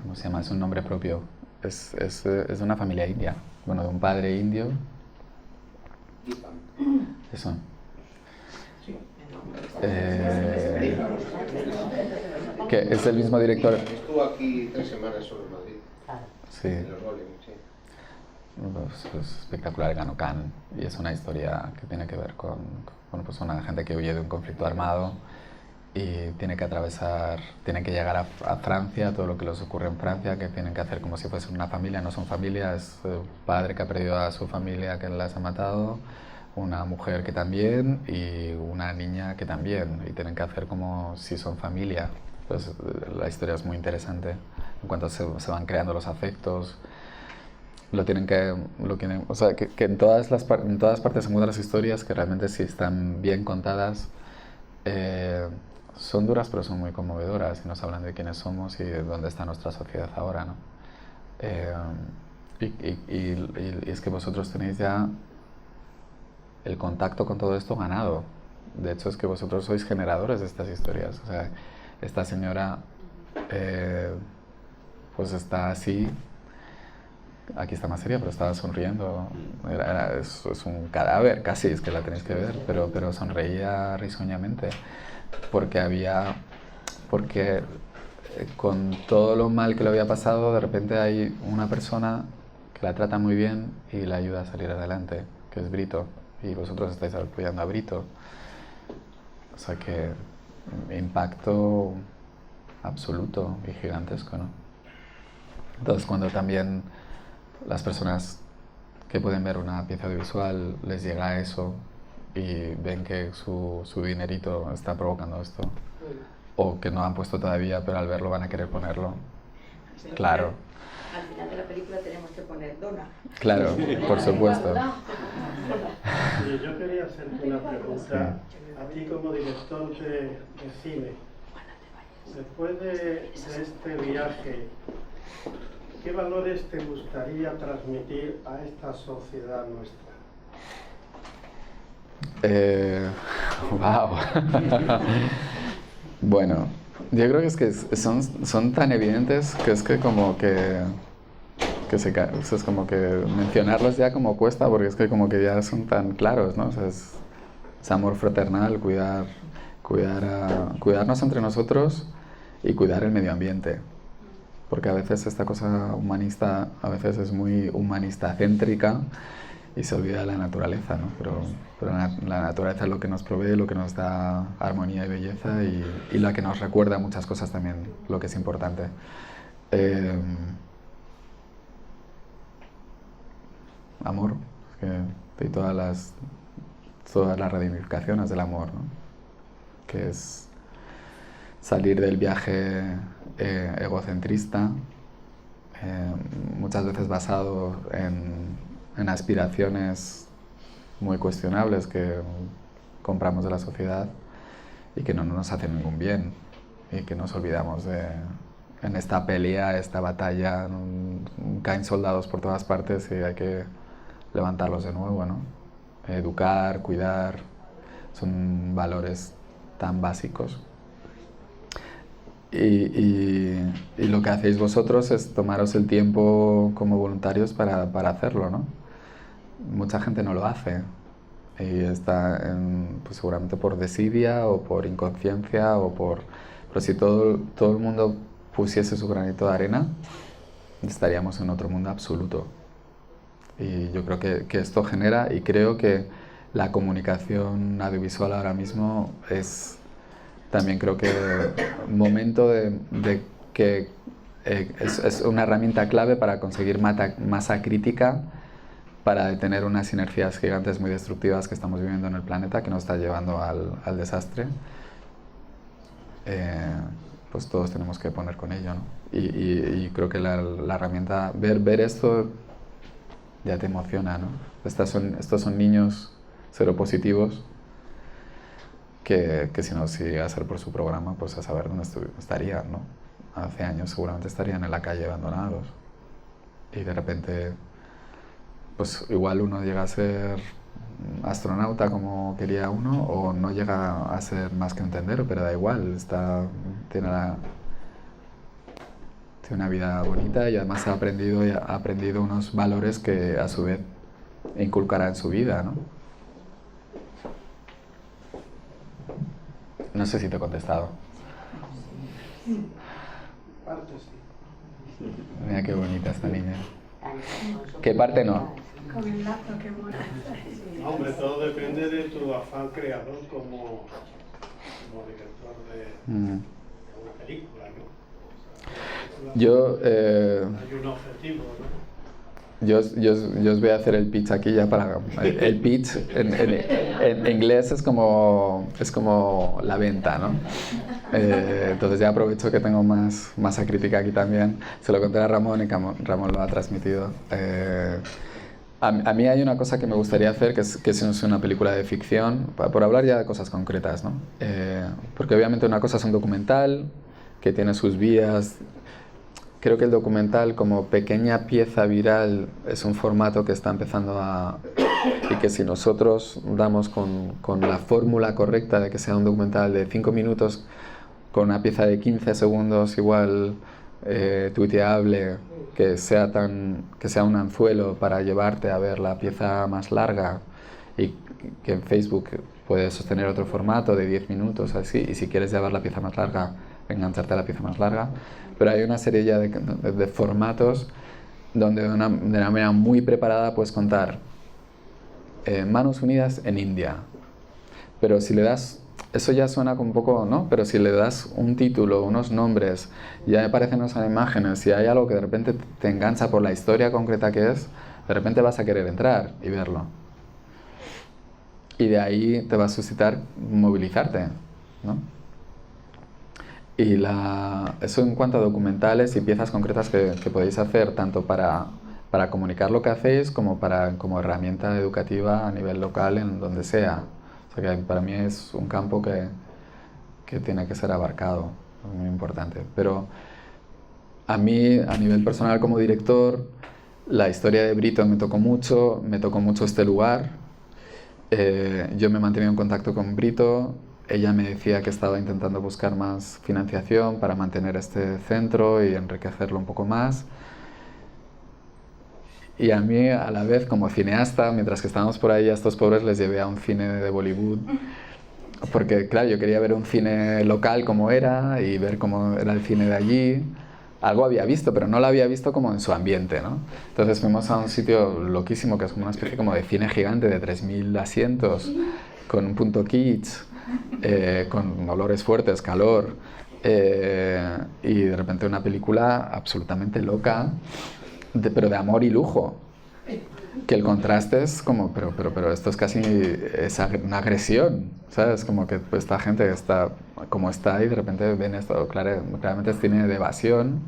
¿Cómo se llama? Es un nombre propio. Es de una familia india, bueno, de un padre indio. Eso. Que es el mismo director. Estuvo aquí 3 semanas solo en Madrid. Sí. En los Golem, sí. Es espectacular, ganó Cannes, y es una historia que tiene que ver con pues una gente que huye de un conflicto armado y tiene que llegar a Francia, todo lo que les ocurre en Francia, que tienen que hacer como si fuesen una familia. No son familia, es un padre que ha perdido a su familia, que las ha matado, una mujer que también y una niña que también, y tienen que hacer como si son familia. Pues la historia es muy interesante en cuanto se van creando los afectos. O sea, que en todas partes se mudan las historias, que realmente sí están bien contadas. Son duras, pero son muy conmovedoras y nos hablan de quiénes somos y de dónde está nuestra sociedad ahora, ¿no? Y es que vosotros tenéis ya el contacto con todo esto ganado. De hecho, es que vosotros sois generadores de estas historias. O sea, esta señora pues está así, aquí está más seria, pero estaba sonriendo. Es un cadáver casi, es que la tenéis que ver, pero sonreía risueñamente porque con todo lo mal que le había pasado, de repente hay una persona que la trata muy bien y la ayuda a salir adelante, que es Brito, y vosotros estáis apoyando a Brito. O sea que impacto absoluto y gigantesco, ¿no? Entonces, cuando también las personas que pueden ver una pieza audiovisual les llega eso y ven que su dinerito está provocando esto, o que no han puesto todavía, pero al verlo van a querer ponerlo. Claro. Al final de la película tenemos que poner dona. Claro, por supuesto. Yo quería hacerte una pregunta a ti como director de cine. Después de este viaje, ¿qué valores te gustaría transmitir a esta sociedad nuestra? Wow. Bueno, yo creo que es que son tan evidentes que es que como que es como que mencionarlos ya como cuesta, porque es que como que ya son tan claros, ¿no? O sea, es amor fraternal, cuidarnos entre nosotros y cuidar el medio ambiente. Porque a veces esta cosa humanista, a veces es muy humanista céntrica y se olvida de la naturaleza, ¿no? Pero la naturaleza es lo que nos provee, lo que nos da armonía y belleza y la que nos recuerda muchas cosas también, lo que es importante. Amor, y todas las ramificaciones del amor, ¿no? que es salir del viaje egocentrista, muchas veces basado en aspiraciones muy cuestionables que compramos de la sociedad y que no nos hacen ningún bien, y que nos olvidamos en esta pelea, esta batalla, caen soldados por todas partes y hay que levantarlos de nuevo, ¿no? Educar, cuidar, son valores tan básicos. Y lo que hacéis vosotros es tomaros el tiempo como voluntarios para hacerlo, ¿no? Mucha gente no lo hace y está pues seguramente por desidia o por inconsciencia pero si todo el mundo pusiese su granito de arena, estaríamos en otro mundo absoluto. Y yo creo que esto genera, y creo que la comunicación audiovisual ahora mismo es también, creo que momento de que es una herramienta clave para conseguir masa crítica, para detener unas inercias gigantes muy destructivas que estamos viviendo en el planeta, que nos está llevando al desastre. Pues todos tenemos que poner con ello, ¿no? Y creo que la herramienta, ver esto ya te emociona, ¿no? Estos son niños seropositivos que si no sigue a ser por su programa, pues a saber dónde estarían, ¿no? Hace años seguramente estarían en la calle abandonados. Y de repente, pues igual uno llega a ser astronauta como quería uno, o no llega a ser más que un tendero, pero da igual, tiene una vida bonita y además ha aprendido unos valores que a su vez inculcará en su vida, ¿no? No sé si te he contestado. Parte sí. Mira qué bonita esta niña. ¿Qué parte no? Con el lazo que mola. Hombre, todo depende de tu afán creador como director de una película, ¿no? Yo, hay un objetivo, ¿no? Yo os voy a hacer el pitch aquí ya para... El pitch en inglés es como la venta, ¿no? Entonces ya aprovecho que tengo más masa crítica aquí también. Se lo conté a Ramón y Ramón lo ha transmitido. A mí hay una cosa que me gustaría hacer, que es una película de ficción, por hablar ya de cosas concretas, ¿no? Porque obviamente una cosa es un documental que tiene sus vías. Creo que el documental como pequeña pieza viral es un formato que está empezando y que si nosotros damos con la fórmula correcta de que sea un documental de 5 minutos con una pieza de 15 segundos igual tuiteable, que sea un anzuelo para llevarte a ver la pieza más larga, y que en Facebook puedes sostener otro formato de 10 minutos así, y si quieres ya ver la pieza más larga, engancharte a la pieza más larga. Pero hay una serie ya de formatos donde de una manera muy preparada puedes contar Manos Unidas en India. Pero si le das, eso ya suena como un poco, ¿no? Pero si le das un título, unos nombres, ya aparecen esas imágenes y hay algo que de repente te engancha por la historia concreta que es, de repente vas a querer entrar y verlo. Y de ahí te va a suscitar movilizarte, ¿no? Y eso en cuanto a documentales y piezas concretas que podéis hacer, tanto para comunicar lo que hacéis como herramienta educativa a nivel local, en donde sea. O sea que para mí es un campo que tiene que ser abarcado, es muy importante. Pero a mí, a nivel personal como director, la historia de Brito me tocó mucho este lugar. Yo me he mantenido en contacto con Brito. Ella me decía que estaba intentando buscar más financiación para mantener este centro y enriquecerlo un poco más. Y a mí, a la vez, como cineasta, mientras que estábamos por ahí, a estos pobres les llevé a un cine de Bollywood. Porque, claro, yo quería ver un cine local como era y ver cómo era el cine de allí. Algo había visto, pero no lo había visto como en su ambiente, ¿no? Entonces fuimos a un sitio loquísimo, que es como una especie como de cine gigante de 3.000 asientos, con un punto kitsch. Con olores fuertes, calor, y de repente una película absolutamente loca, pero de amor y lujo. que el contraste es como, pero esto es casi una agresión, ¿sabes? Como que pues, esta gente está como está y de repente ven esto, claramente es cine de evasión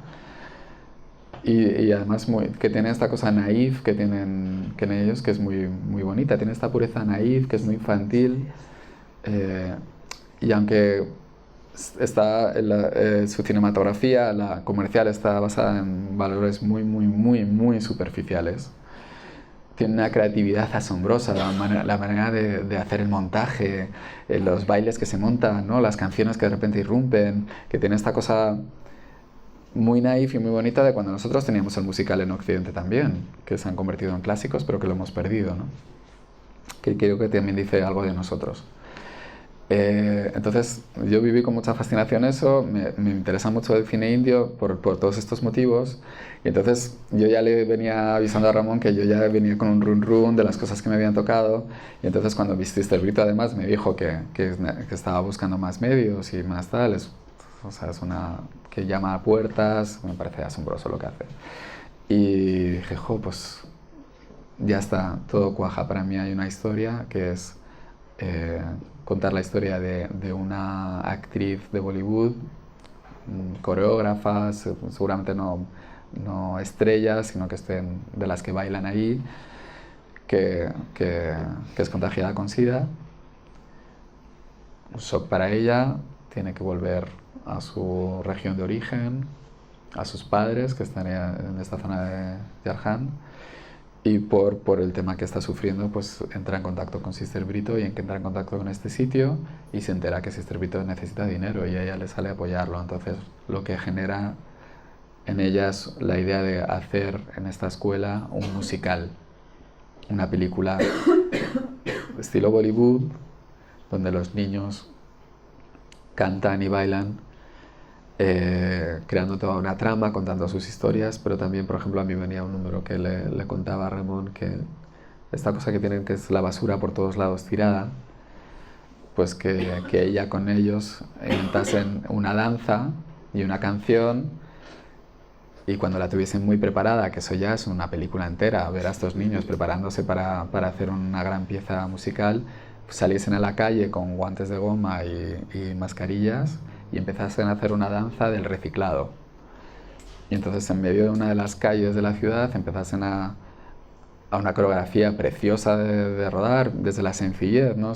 y además que tiene esta cosa naif que tienen ellos, que es muy, muy bonita, tiene esta pureza naif que es muy infantil y aunque su cinematografía, la comercial, está basada en valores muy, muy, muy, muy superficiales. Tiene una creatividad asombrosa, la manera de hacer el montaje, los bailes que se montan, ¿no? Las canciones que de repente irrumpen, que tiene esta cosa muy naif y muy bonita de cuando nosotros teníamos el musical en Occidente también, que se han convertido en clásicos, pero que lo hemos perdido, ¿no? Que creo que también dice algo de nosotros. Entonces yo viví con mucha fascinación eso, me interesa mucho el cine indio por todos estos motivos y entonces yo ya le venía avisando a Ramón que yo ya venía con un run de las cosas que me habían tocado y entonces cuando Sister Brito además me dijo que estaba buscando más medios y más tal, o sea, es una que llama a puertas, me parece asombroso lo que hace y dije, jo, pues ya está, todo cuaja, para mí hay una historia que es contar la historia de una actriz de Bollywood, coreógrafas, seguramente no estrellas, sino que estén de las que bailan ahí, que es contagiada con SIDA. Un shock para ella, tiene que volver a su región de origen, a sus padres, que están en esta zona de Jharkhand, y por el tema que está sufriendo, pues entra en contacto con Sister Brito y entra en contacto con este sitio y se entera que Sister Brito necesita dinero y a ella le sale a apoyarlo. Entonces lo que genera en ella es la idea de hacer en esta escuela un musical, una película estilo Bollywood, donde los niños cantan y bailan, creando toda una trama, contando sus historias, pero también, por ejemplo, a mí venía un número que le contaba a Ramón que esta cosa que tienen, que es la basura por todos lados tirada, pues que ella con ellos inventasen una danza y una canción y cuando la tuviesen muy preparada, que eso ya es una película entera, ver a estos niños preparándose para hacer una gran pieza musical, pues saliesen a la calle con guantes de goma y mascarillas y empezasen a hacer una danza del reciclado. Y entonces en medio de una de las calles de la ciudad empezasen a una coreografía preciosa de rodar, desde la sencillez, ¿no?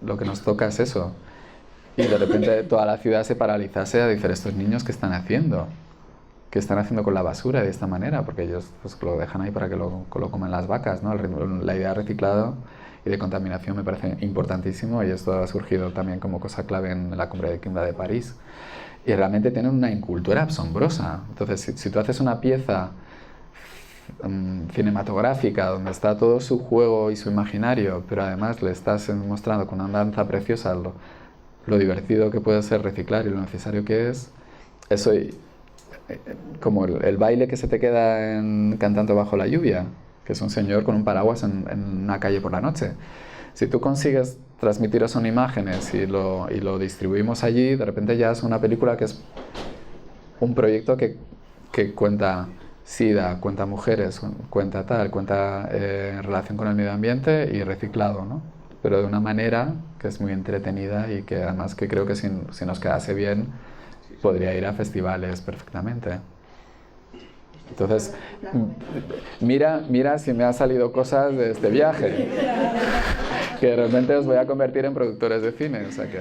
Lo que nos toca es eso. Y de repente toda la ciudad se paralizase a decir, estos niños, ¿qué están haciendo? ¿Qué están haciendo con la basura de esta manera? Porque ellos pues, lo dejan ahí para que lo comen las vacas, ¿no? La idea de reciclado y de contaminación me parece importantísimo y esto ha surgido también como cosa clave en la cumbre de clima de París y realmente tienen una incultura asombrosa. Entonces si tú haces una pieza cinematográfica donde está todo su juego y su imaginario, pero además le estás mostrando con una danza preciosa lo divertido que puede ser reciclar y lo necesario que es, eso como el baile que se te queda en Cantando bajo la lluvia, que es un señor con un paraguas en una calle por la noche. Si tú consigues transmitir eso en imágenes y lo distribuimos allí, de repente ya es una película que es un proyecto que cuenta SIDA, cuenta mujeres, cuenta relación con el medio ambiente y reciclado, ¿no? Pero de una manera que es muy entretenida y que además que creo que si nos quedase bien podría ir a festivales perfectamente. Entonces, mira si me han salido cosas de este viaje, que de repente os voy a convertir en productores de cine, o sea que...